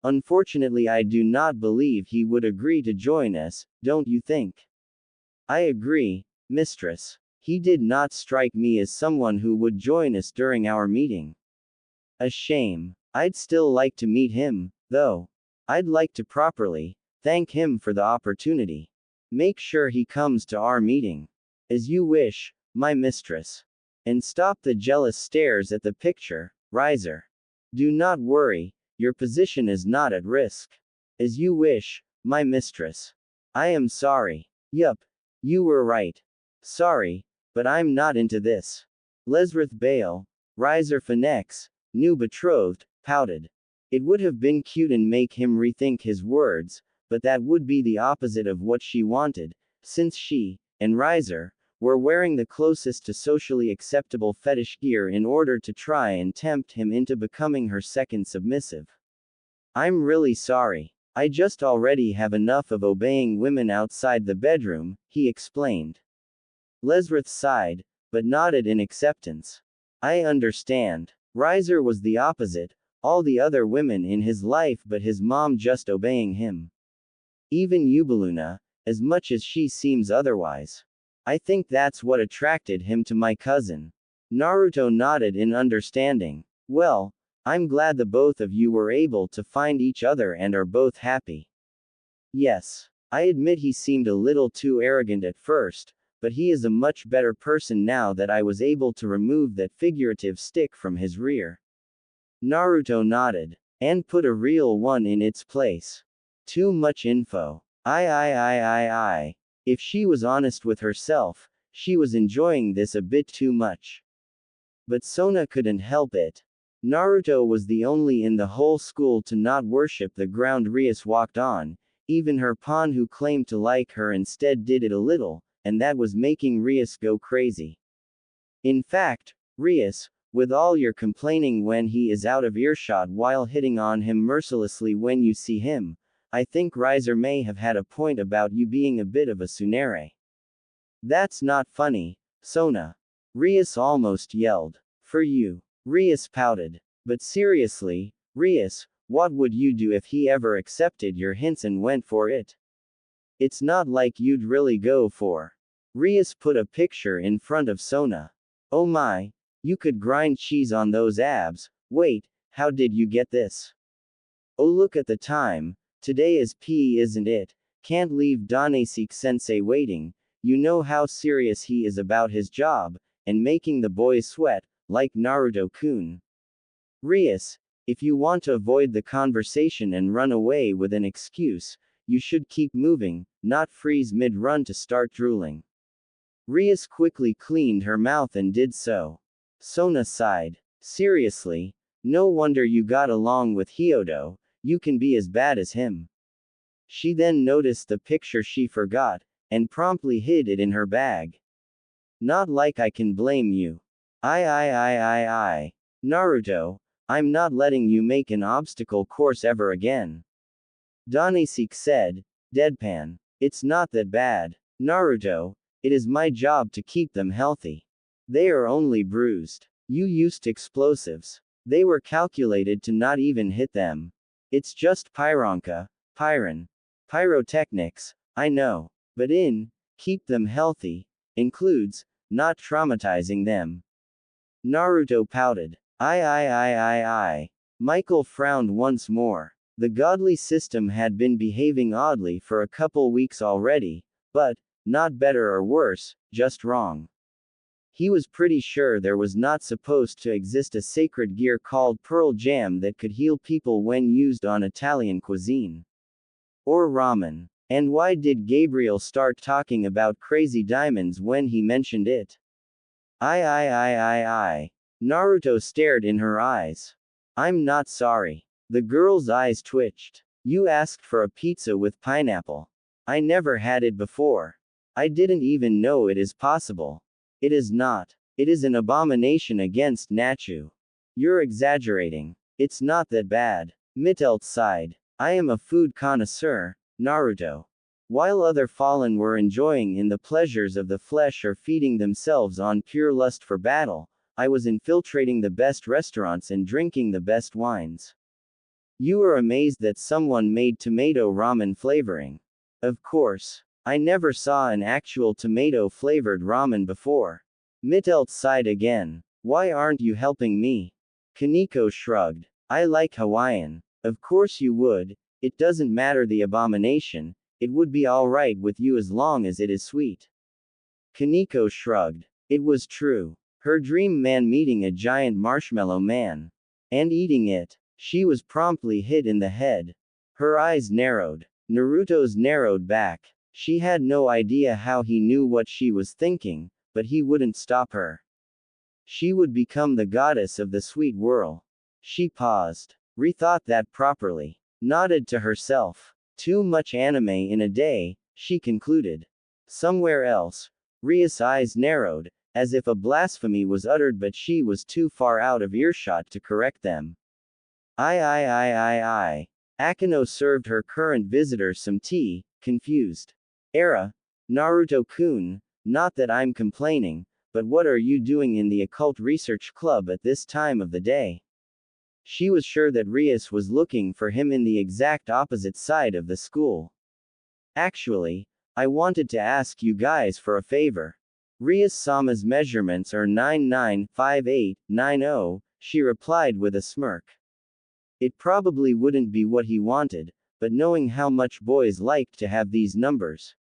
Unfortunately, I do not believe he would agree to join us, don't you think? I agree, mistress. He did not strike me as someone who would join us during our meeting. A shame. I'd still like to meet him, though. I'd like to properly thank him for the opportunity. Make sure he comes to our meeting. As you wish, my mistress. And stop the jealous stares at the picture, Riser. Do not worry, your position is not at risk. As you wish, my mistress. I am sorry. Yup. You were right. Sorry, but I'm not into this. Lesrith Bale, Riser Phoenix, new betrothed, pouted. It would have been cute and make him rethink his words, but that would be the opposite of what she wanted, since she, and Riser, were wearing the closest to socially acceptable fetish gear in order to try and tempt him into becoming her second submissive. I'm really sorry. I just already have enough of obeying women outside the bedroom, he explained. Lesrith sighed, but nodded in acceptance. I understand. Riser was the opposite, all the other women in his life but his mom just obeying him. Even Yubaluna, as much as she seems otherwise. I think that's what attracted him to my cousin. Naruto nodded in understanding. Well, I'm glad the both of you were able to find each other and are both happy. Yes. I admit he seemed a little too arrogant at first, but he is a much better person now that I was able to remove that figurative stick from his rear. Naruto nodded. And put a real one in its place. Too much info. I. If she was honest with herself, she was enjoying this a bit too much. But Sona couldn't help it. Naruto was the only in the whole school to not worship the ground Rias walked on, even her pawn who claimed to like her instead did it a little, and that was making Rias go crazy. In fact, Rias, with all your complaining when he is out of earshot while hitting on him mercilessly when you see him, I think Riser may have had a point about you being a bit of a tsundere. That's not funny, Sona. Rias almost yelled. For you. Rias pouted. But seriously, Rias, what would you do if he ever accepted your hints and went for it? It's not like you'd really go for. Rias put a picture in front of Sona. Oh my, you could grind cheese on those abs. Wait, how did you get this? Oh, look at the time. Today is PE, isn't it? Can't leave Danesik-sensei waiting. You know how serious he is about his job, and making the boys sweat, like Naruto-kun. Rias, if you want to avoid the conversation and run away with an excuse, you should keep moving, not freeze mid-run to start drooling. Rias quickly cleaned her mouth and did so. Sona sighed. Seriously? No wonder you got along with Hyodo, you can be as bad as him. She then noticed the picture she forgot, and promptly hid it in her bag. Not like I can blame you. I. Naruto, I'm not letting you make an obstacle course ever again. Danesik said, deadpan. It's not that bad. Naruto, it is my job to keep them healthy. They are only bruised. You used explosives. They were calculated to not even hit them. It's just pyrotechnics, I know. But keep them healthy, includes, not traumatizing them. Naruto pouted. I. Michael frowned once more. The godly system had been behaving oddly for a couple weeks already, but, not better or worse, just wrong. He was pretty sure there was not supposed to exist a sacred gear called Pearl Jam that could heal people when used on Italian cuisine. Or ramen. And why did Gabriel start talking about crazy diamonds when he mentioned it? I. Naruto stared in her eyes. I'm not sorry. The girl's eyes twitched. You asked for a pizza with pineapple. I never had it before. I didn't even know it is possible. It is not. It is an abomination against Nachu. You're exaggerating. It's not that bad. Mitelt sighed. I am a food connoisseur, Naruto. While other fallen were enjoying in the pleasures of the flesh or feeding themselves on pure lust for battle, I was infiltrating the best restaurants and drinking the best wines. You are amazed that someone made tomato ramen flavoring. Of course. I never saw an actual tomato-flavored ramen before. Mitelt sighed again. Why aren't you helping me? Kaneko shrugged. I like Hawaiian. Of course you would. It doesn't matter the abomination. It would be alright with you as long as it is sweet. Kaneko shrugged. It was true. Her dream man meeting a giant marshmallow man. And eating it. She was promptly hit in the head. Her eyes narrowed. Naruto's narrowed back. She had no idea how he knew what she was thinking, but he wouldn't stop her. She would become the goddess of the sweet whirl. She paused. Rethought that properly. Nodded to herself. Too much anime in a day, she concluded. Somewhere else. Ria's eyes narrowed, as if a blasphemy was uttered, but she was too far out of earshot to correct them. I. Akino served her current visitor some tea, confused. Naruto-kun, not that I'm complaining, but what are you doing in the occult research club at this time of the day? She was sure that Rias was looking for him in the exact opposite side of the school. Actually, I wanted to ask you guys for a favor. Rias-sama's measurements are 995890, she replied with a smirk. It probably wouldn't be what he wanted, but knowing how much boys liked to have these numbers.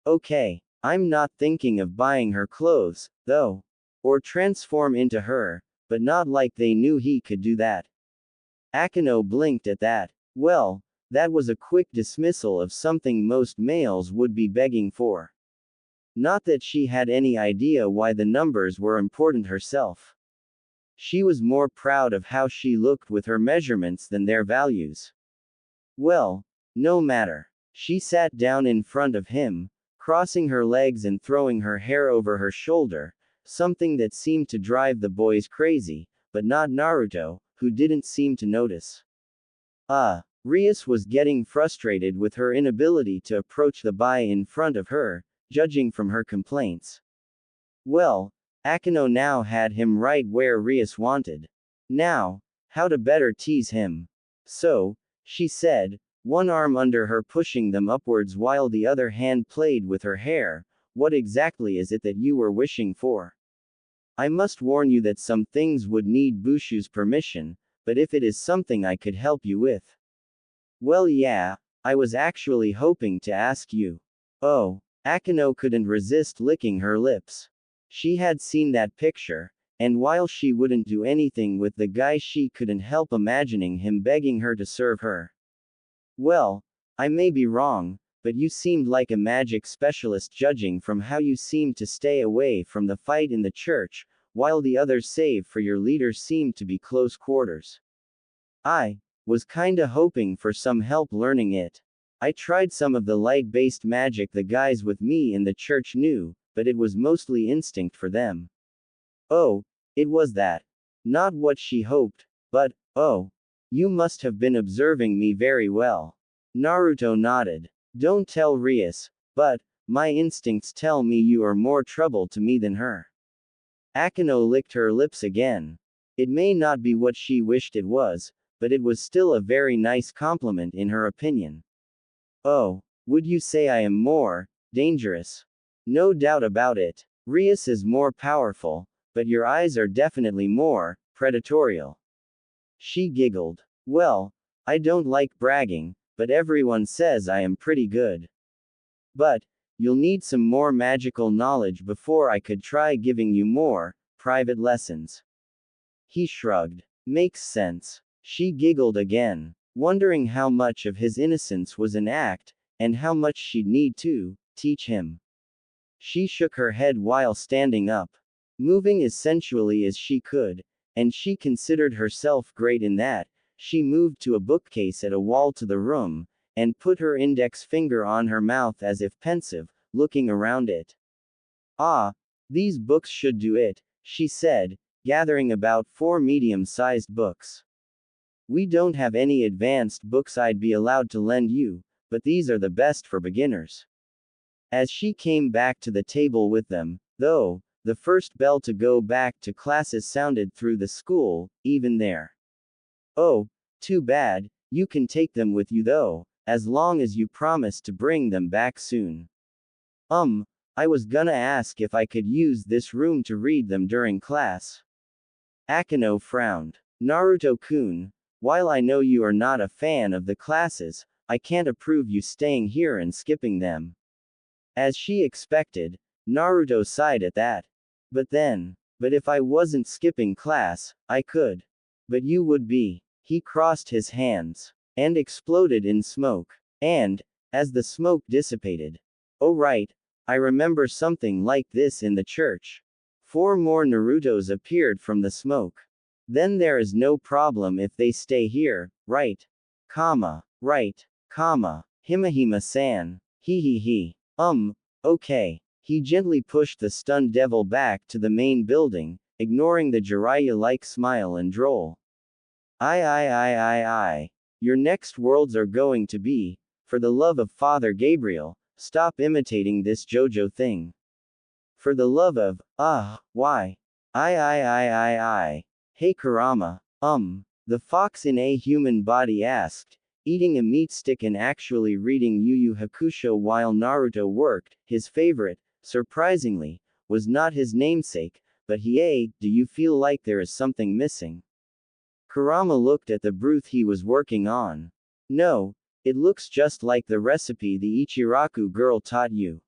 Okay. I'm not thinking of buying her clothes, though. Or transform into her, but not like they knew he could do that. Akino blinked at that. Well, that was a quick dismissal of something most males would be begging for. Not that she had any idea why the numbers were important herself. She was more proud of how she looked with her measurements than their values. Well, no matter. She sat down in front of him, crossing her legs and throwing her hair over her shoulder, something that seemed to drive the boys crazy, but not Naruto, who didn't seem to notice. Rias was getting frustrated with her inability to approach the boy in front of her, judging from her complaints. Well, Akino now had him right where Rias wanted. Now, how to better tease him. So, she said, one arm under her pushing them upwards while the other hand played with her hair, what exactly is it that you were wishing for? I must warn you that some things would need Bushu's permission, but if it is something I could help you with. Well yeah, I was actually hoping to ask you. Oh, Akino couldn't resist licking her lips. She had seen that picture, and while she wouldn't do anything with the guy, she couldn't help imagining him begging her to serve her. Well, I may be wrong, but you seemed like a magic specialist judging from how you seemed to stay away from the fight in the church, while the others save for your leader seemed to be close quarters. I was kinda hoping for some help learning it. I tried some of the light-based magic the guys with me in the church knew, but it was mostly instinct for them. Oh, it was that. Not what she hoped, but, oh. You must have been observing me very well. Naruto nodded. Don't tell Rias, but, my instincts tell me you are more trouble to me than her. Akino licked her lips again. It may not be what she wished it was, but it was still a very nice compliment in her opinion. Oh, would you say I am more dangerous? No doubt about it. Rias is more powerful, but your eyes are definitely more predatorial. She giggled. Well, I don't like bragging, but everyone says I am pretty good. But, you'll need some more magical knowledge before I could try giving you more private lessons. He shrugged. Makes sense. She giggled again, wondering how much of his innocence was an act, and how much she'd need to teach him. She shook her head while standing up, moving as sensually as she could, and she considered herself great in that. She moved to a bookcase at a wall to the room, and put her index finger on her mouth as if pensive, looking around it. These books should do it, she said, gathering about 4 medium-sized books. We don't have any advanced books I'd be allowed to lend you, but these are the best for beginners. As she came back to the table with them, though, the first bell to go back to classes sounded through the school, even there. Oh, Too bad, you can take them with you though, as long as you promise to bring them back soon. I was gonna ask if I could use this room to read them during class. Akano frowned. Naruto-kun, while I know you are not a fan of the classes, I can't approve you staying here and skipping them. As she expected, Naruto sighed at that. But if I wasn't skipping class, I could. But you would be. He crossed his hands and exploded in smoke. And, as the smoke dissipated, oh right, I remember something like this in the church. 4 more Narutos appeared from the smoke. Then there is no problem if they stay here, right? Right. Himahima-san. He. Okay. He gently pushed the stunned devil back to the main building, ignoring the Jiraiya-like smile and droll. Your next worlds are going to be, for the love of Father Gabriel, stop imitating this JoJo thing. For the love of, why? Hey Kurama, the fox in a human body asked, eating a meat stick and actually reading Yu Yu Hakusho while Naruto worked. His favorite, surprisingly, was not his namesake, but do you feel like there is something missing? Kurama looked at the broth he was working on. No, it looks just like the recipe the Ichiraku girl taught you.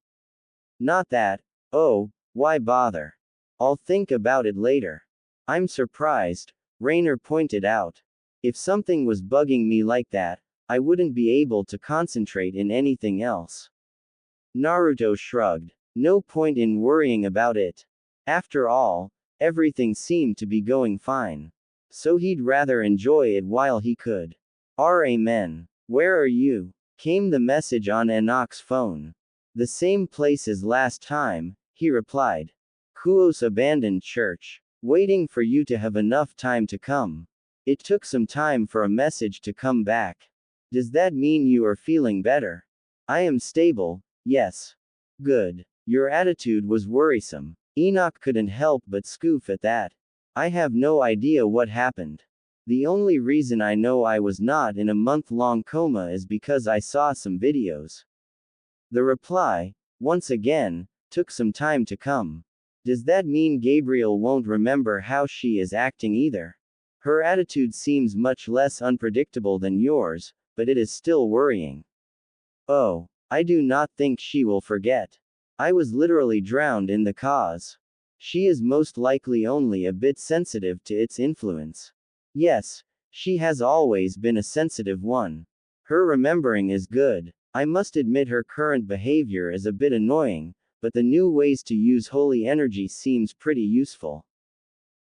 Not that. Oh, why bother? I'll think about it later. I'm surprised, Rainer pointed out. If something was bugging me like that, I wouldn't be able to concentrate in anything else. Naruto shrugged. No point in worrying about it. After all, everything seemed to be going fine. So he'd rather enjoy it while he could. Amen. Where are you? Came the message on Enoch's phone. The same place as last time, he replied. Kuo's abandoned church. Waiting for you to have enough time to come. It took some time for a message to come back. Does that mean you are feeling better? I am stable, yes. Good. Your attitude was worrisome. Enoch couldn't help but scoff at that. I have no idea what happened. The only reason I know I was not in a month-long coma is because I saw some videos. The reply, once again, took some time to come. Does that mean Gabriel won't remember how she is acting either? Her attitude seems much less unpredictable than yours, but it is still worrying. Oh, I do not think she will forget. I was literally drowned in the cause. She is most likely only a bit sensitive to its influence. Yes, she has always been a sensitive one. Her remembering is good. I must admit her current behavior is a bit annoying, but the new ways to use holy energy seems pretty useful.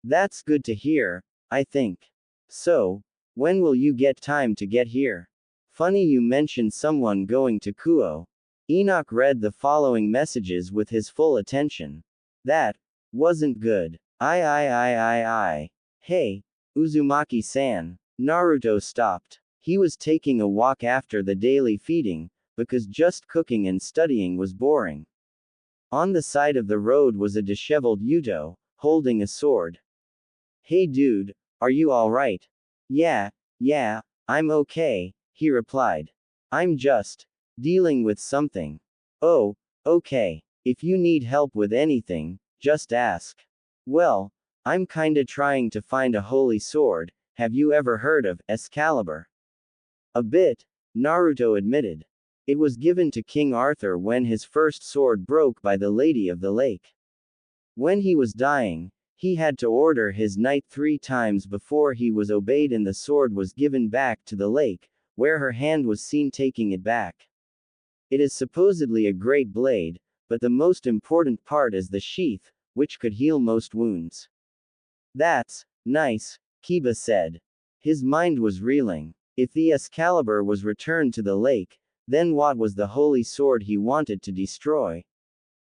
That's good to hear, I think. So, when will you get time to get here? Funny you mentioned someone going to Kuo. Enoch read the following messages with his full attention. That wasn't good. Hey, Uzumaki-san. Naruto stopped. He was taking a walk after the daily feeding, because just cooking and studying was boring. On the side of the road was a disheveled Yuto, holding a sword. Hey dude, are you alright? Yeah, I'm okay, he replied. I'm just dealing with something. Oh, okay. If you need help with anything, just ask. Well, I'm kinda trying to find a holy sword. Have you ever heard of Excalibur? A bit, Naruto admitted. It was given to King Arthur when his first sword broke by the Lady of the Lake. When he was dying, he had to order his knight 3 times before he was obeyed and the sword was given back to the lake, where her hand was seen taking it back. It is supposedly a great blade, but the most important part is the sheath, which could heal most wounds. That's nice, Kiba said. His mind was reeling. If the Excalibur was returned to the lake, then what was the holy sword he wanted to destroy?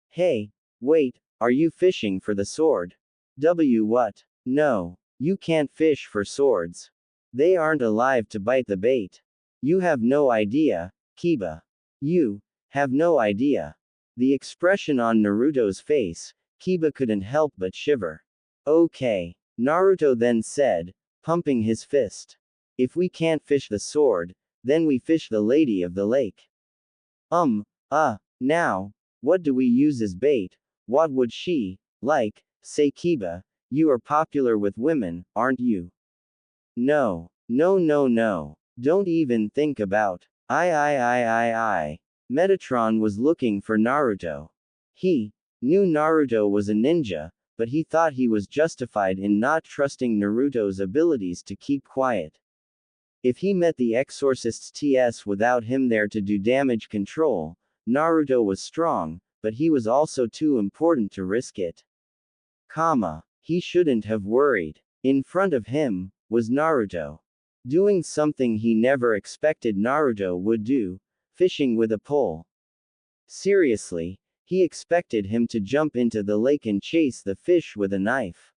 Hey, wait, are you fishing for the sword? What? No, you can't fish for swords. They aren't alive to bite the bait. You have no idea, Kiba. You have no idea. The expression on Naruto's face, Kiba couldn't help but shiver. Okay, Naruto then said, pumping his fist. If we can't fish the sword, then we fish the lady of the lake. Now, what do we use as bait? What would she like? Say Kiba, you are popular with women, aren't you? No. No. Don't even think about. I. Metatron was looking for Naruto. He knew Naruto was a ninja, but he thought he was justified in not trusting Naruto's abilities to keep quiet. If he met the Exorcist's TS without him there to do damage control, Naruto was strong, but he was also too important to risk it. He shouldn't have worried. In front of him was Naruto. Doing something he never expected Naruto would do, fishing with a pole. Seriously, he expected him to jump into the lake and chase the fish with a knife.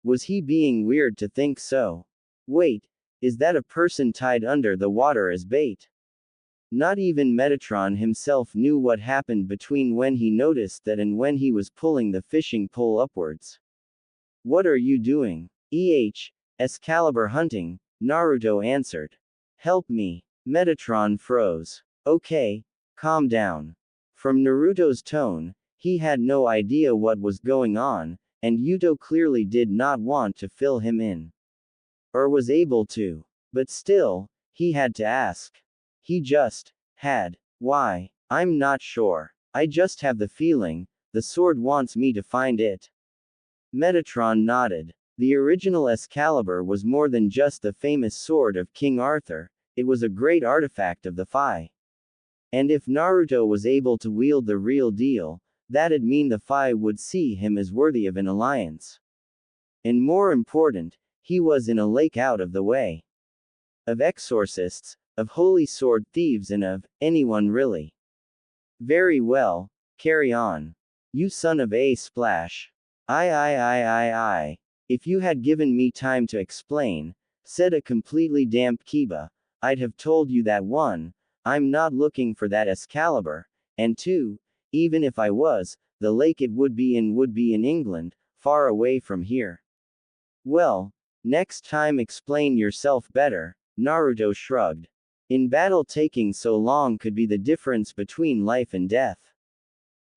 Was he being weird to think so? Wait, is that a person tied under the water as bait? Not even Metatron himself knew what happened between when he noticed that and when he was pulling the fishing pole upwards. What are you doing? Excalibur hunting, Naruto answered. Help me. Metatron froze. Okay, calm down. From Naruto's tone, he had no idea what was going on, and Yuto clearly did not want to fill him in. Or was able to. But still, he had to ask. He just had. Why? I'm not sure. I just have the feeling, the sword wants me to find it. Metatron nodded. The original Excalibur was more than just the famous sword of King Arthur, it was a great artifact of the Fae. And if Naruto was able to wield the real deal, that'd mean the Fae would see him as worthy of an alliance. And more important, he was in a lake out of the way. Of exorcists, of holy sword thieves and of anyone really. Very well, carry on. You son of a splash. I. If you had given me time to explain, said a completely damped Kiba, I'd have told you that 1, I'm not looking for that Excalibur, and 2, even if I was, the lake it would be in England, far away from here. Well, next time explain yourself better, Naruto shrugged. In battle taking so long could be the difference between life and death.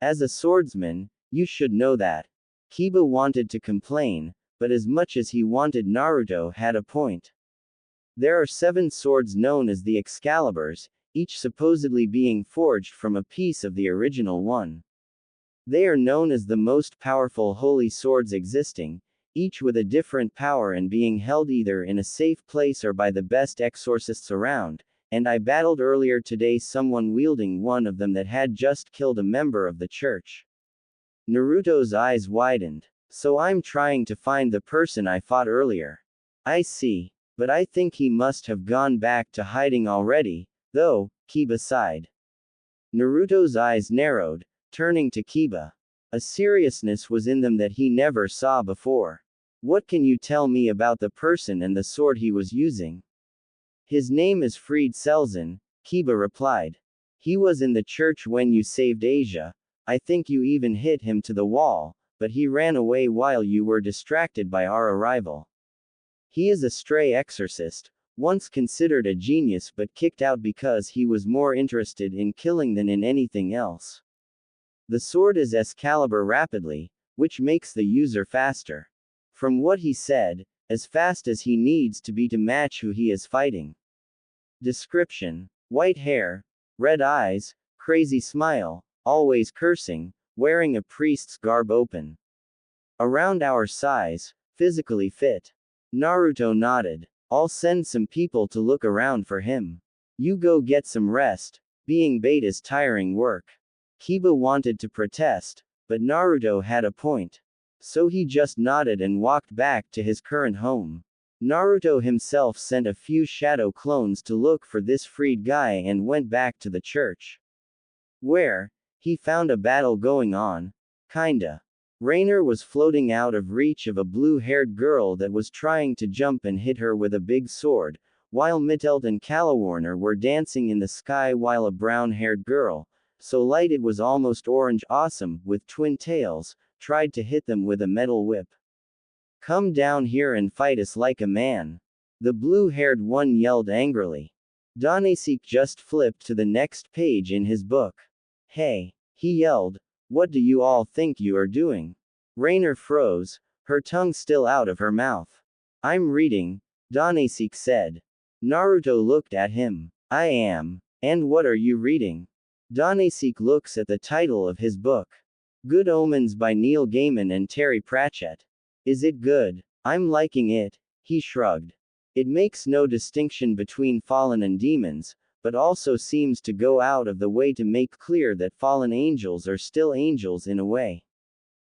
As a swordsman, you should know that. Kiba wanted to complain, but as much as he wanted Naruto had a point. There are 7 swords known as the Excaliburs, each supposedly being forged from a piece of the original one. They are known as the most powerful holy swords existing, each with a different power and being held either in a safe place or by the best exorcists around, and I battled earlier today someone wielding one of them that had just killed a member of the church. Naruto's eyes widened. So I'm trying to find the person I fought earlier. I see. But I think he must have gone back to hiding already, though, Kiba sighed. Naruto's eyes narrowed, turning to Kiba. A seriousness was in them that he never saw before. What can you tell me about the person and the sword he was using? His name is Fried Selzen, Kiba replied. He was in the church when you saved Asia. I think you even hit him to the wall, but he ran away while you were distracted by our arrival. He is a stray exorcist, once considered a genius but kicked out because he was more interested in killing than in anything else. The sword is Excalibur rapidly, which makes the user faster. From what he said, as fast as he needs to be to match who he is fighting. Description: white hair, red eyes, crazy smile, always cursing, wearing a priest's garb open. Around our size, physically fit. Naruto nodded. I'll send some people to look around for him. You go get some rest, being bait is tiring work. Kiba wanted to protest, but Naruto had a point. So he just nodded and walked back to his current home. Naruto himself sent a few shadow clones to look for this freed guy and went back to the church. Where he found a battle going on. Kinda. Rainer was floating out of reach of a blue-haired girl that was trying to jump and hit her with a big sword, while Mittelt and Kalawarner were dancing in the sky while a brown-haired girl, so light it was almost orange awesome, with twin tails, tried to hit them with a metal whip. Come down here and fight us like a man. The blue-haired one yelled angrily. Danasik just flipped to the next page in his book. Hey, he yelled, what do you all think you are doing? Rainer froze, her tongue still out of her mouth. I'm reading, Danasik said. Naruto looked at him. I am. And what are you reading? Danasik looks at the title of his book. Good Omens by Neil Gaiman and Terry Pratchett. Is it good? I'm liking it, he shrugged. It makes no distinction between fallen and demons, but also seems to go out of the way to make clear that fallen angels are still angels in a way.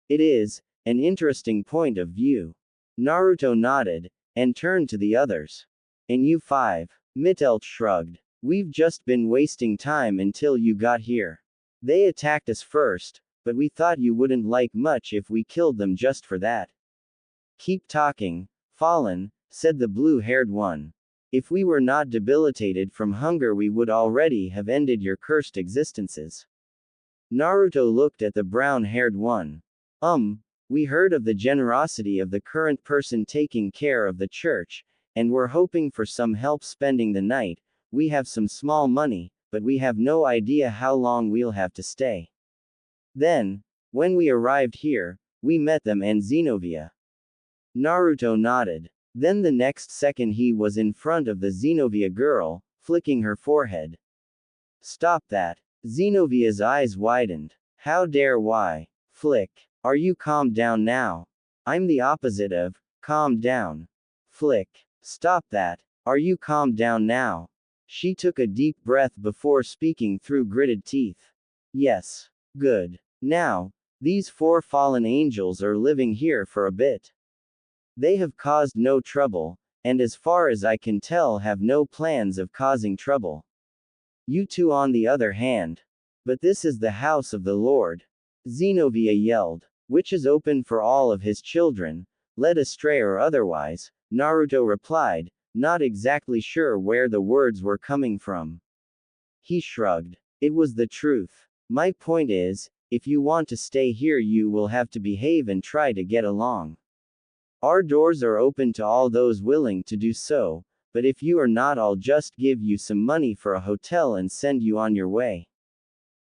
It is an interesting point of view. Naruto nodded, and turned to the others. And you five? Mitelt shrugged. We've just been wasting time until you got here. They attacked us first, but we thought you wouldn't like much if we killed them just for that. Keep talking, Fallen, said the blue-haired one. If we were not debilitated from hunger we would already have ended your cursed existences. Naruto looked at the brown-haired one. We heard of the generosity of the current person taking care of the church, and we're hoping for some help spending the night. We have some small money, but we have no idea how long we'll have to stay. Then, when we arrived here, we met them and Xenovia. Naruto nodded. Then the next second he was in front of the Xenovia girl, flicking her forehead. Stop that. Xenovia's eyes widened. How dare why? Flick. Are you calmed down now? I'm the opposite of calm down. Flick. Stop that. Are you calmed down now? She took a deep breath before speaking through gritted teeth. Yes. Good. Now, these 4 fallen angels are living here for a bit. They have caused no trouble, and as far as I can tell have no plans of causing trouble. You two on the other hand. But this is the house of the Lord. Xenovia yelled, which is open for all of his children, led astray or otherwise, Naruto replied, not exactly sure where the words were coming from. He shrugged. It was the truth. My point is, if you want to stay here you will have to behave and try to get along. Our doors are open to all those willing to do so, but if you are not I'll just give you some money for a hotel and send you on your way.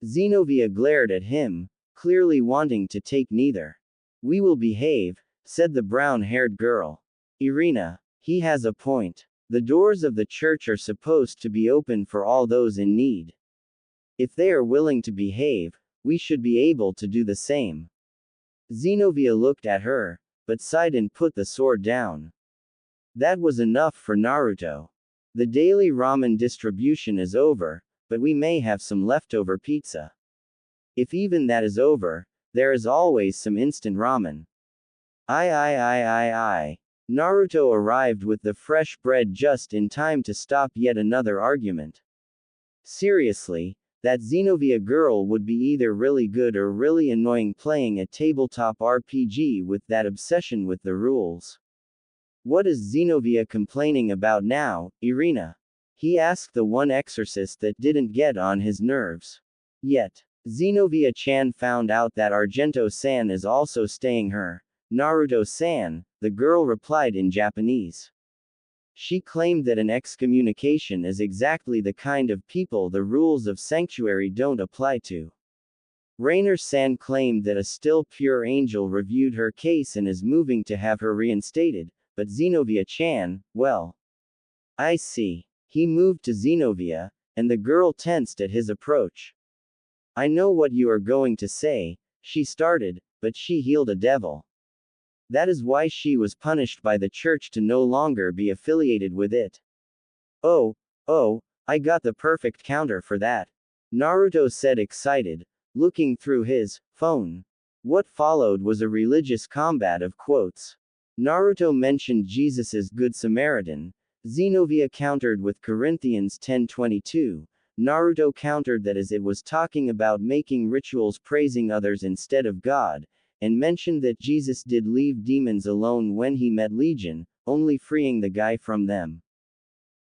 Xenovia glared at him, clearly wanting to take neither. We will behave, said the brown-haired girl. Irina, he has a point. The doors of the church are supposed to be open for all those in need. If they are willing to behave, we should be able to do the same. Xenovia looked at her, but sighed and put the sword down. That was enough for Naruto. The daily ramen distribution is over, but we may have some leftover pizza. If even that is over, there is always some instant ramen. I. Naruto arrived with the fresh bread just in time to stop yet another argument. Seriously, that Xenovia girl would be either really good or really annoying playing a tabletop RPG with that obsession with the rules. What is Xenovia complaining about now, Irina? He asked the one exorcist that didn't get on his nerves. Yet, Xenovia-chan found out that Argento-san is also staying her. Naruto-san, the girl replied in Japanese. She claimed that an excommunication is exactly the kind of people the rules of sanctuary don't apply to. Rainer-san claimed that a still pure angel reviewed her case and is moving to have her reinstated, but Xenovia-chan, well. I see. He moved to Xenovia, and the girl tensed at his approach. I know what you are going to say, she started, but she healed a devil. That is why she was punished by the church to no longer be affiliated with it. Oh, I got the perfect counter for that. Naruto said excited, looking through his phone. What followed was a religious combat of quotes. Naruto mentioned Jesus's Good Samaritan. Xenovia countered with Corinthians 10:22. Naruto countered that as it was talking about making rituals praising others instead of God, and mentioned that Jesus did leave demons alone when he met Legion, only freeing the guy from them.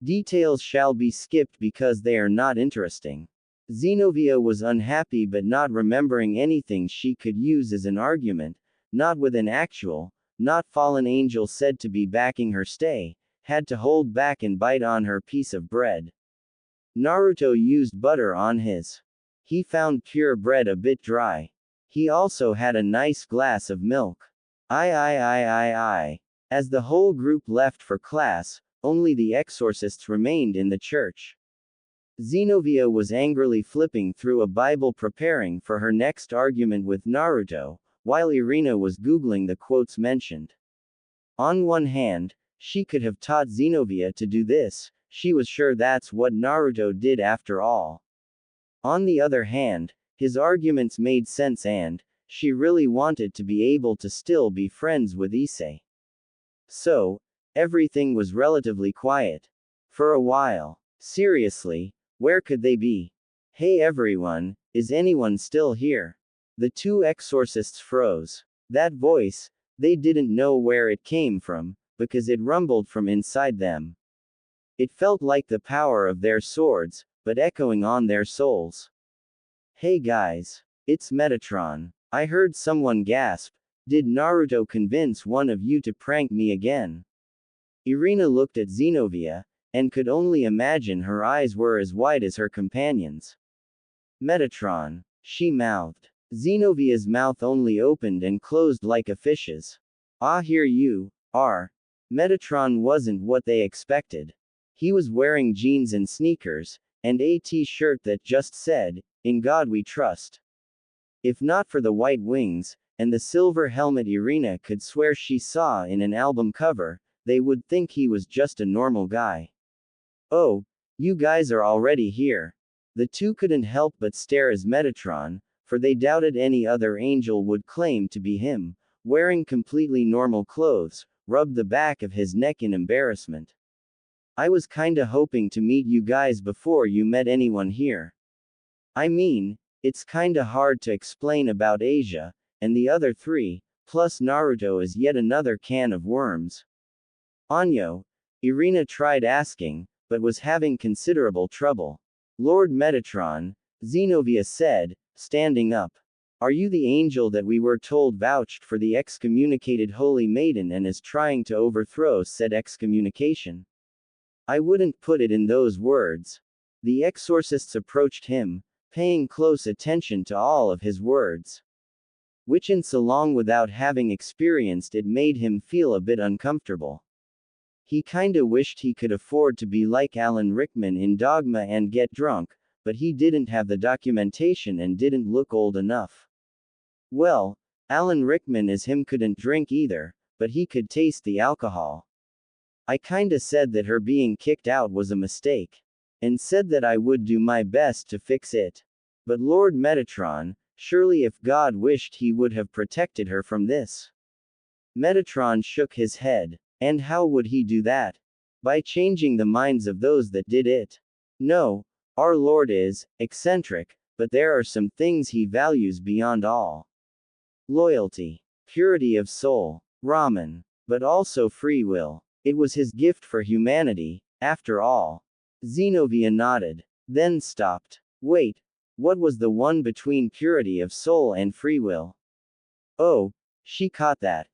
Details shall be skipped because they are not interesting. Xenovia was unhappy but not remembering anything she could use as an argument, not with an actual, not fallen angel said to be backing her stay, had to hold back and bite on her piece of bread. Naruto used butter on his. He found pure bread a bit dry. He also had a nice glass of milk. I. As the whole group left for class, only the exorcists remained in the church. Zenobia was angrily flipping through a Bible preparing for her next argument with Naruto, while Irina was googling the quotes mentioned. On one hand, she could have taught Zenobia to do this, she was sure that's what Naruto did after all. On the other hand, his arguments made sense and, she really wanted to be able to still be friends with Issei. So, everything was relatively quiet. For a while. Seriously, where could they be? Hey everyone, is anyone still here? The two exorcists froze. That voice, they didn't know where it came from, because it rumbled from inside them. It felt like the power of their swords, but echoing on their souls. Hey guys. It's Metatron. I heard someone gasp. Did Naruto convince one of you to prank me again? Irina looked at Zenobia, and could only imagine her eyes were as wide as her companions. Metatron, she mouthed. Zenovia's mouth only opened and closed like a fish's. Ah, here you are. Metatron wasn't what they expected. He was wearing jeans and sneakers, and a t-shirt that just said, "In God We Trust." If not for the white wings, and the silver helmet Irina could swear she saw in an album cover, they would think he was just a normal guy. Oh, you guys are already here. The two couldn't help but stare as Metatron, for they doubted any other angel would claim to be him, wearing completely normal clothes, rubbed the back of his neck in embarrassment. I was kinda hoping to meet you guys before you met anyone here. I mean, it's kinda hard to explain about Asia, and the other three, plus Naruto is yet another can of worms. Anyo, Irina tried asking, but was having considerable trouble. Lord Metatron, Zenobia said, standing up. Are you the angel that we were told vouched for the excommunicated holy maiden and is trying to overthrow said excommunication? I wouldn't put it in those words. The exorcists approached him, paying close attention to all of his words. Which in so long without having experienced it made him feel a bit uncomfortable. He kinda wished he could afford to be like Alan Rickman in Dogma and get drunk, but he didn't have the documentation and didn't look old enough. Well, Alan Rickman as him couldn't drink either, but he could taste the alcohol. I kinda said that her being kicked out was a mistake. And said that I would do my best to fix it. But Lord Metatron, surely if God wished he would have protected her from this. Metatron shook his head. And how would he do that? By changing the minds of those that did it. No, our Lord is eccentric, but there are some things he values beyond all. Loyalty, purity of soul, ramen, but also free will. It was his gift for humanity, after all. Zenobia nodded, then stopped. Wait, what was the one between purity of soul and free will? Oh, she caught that.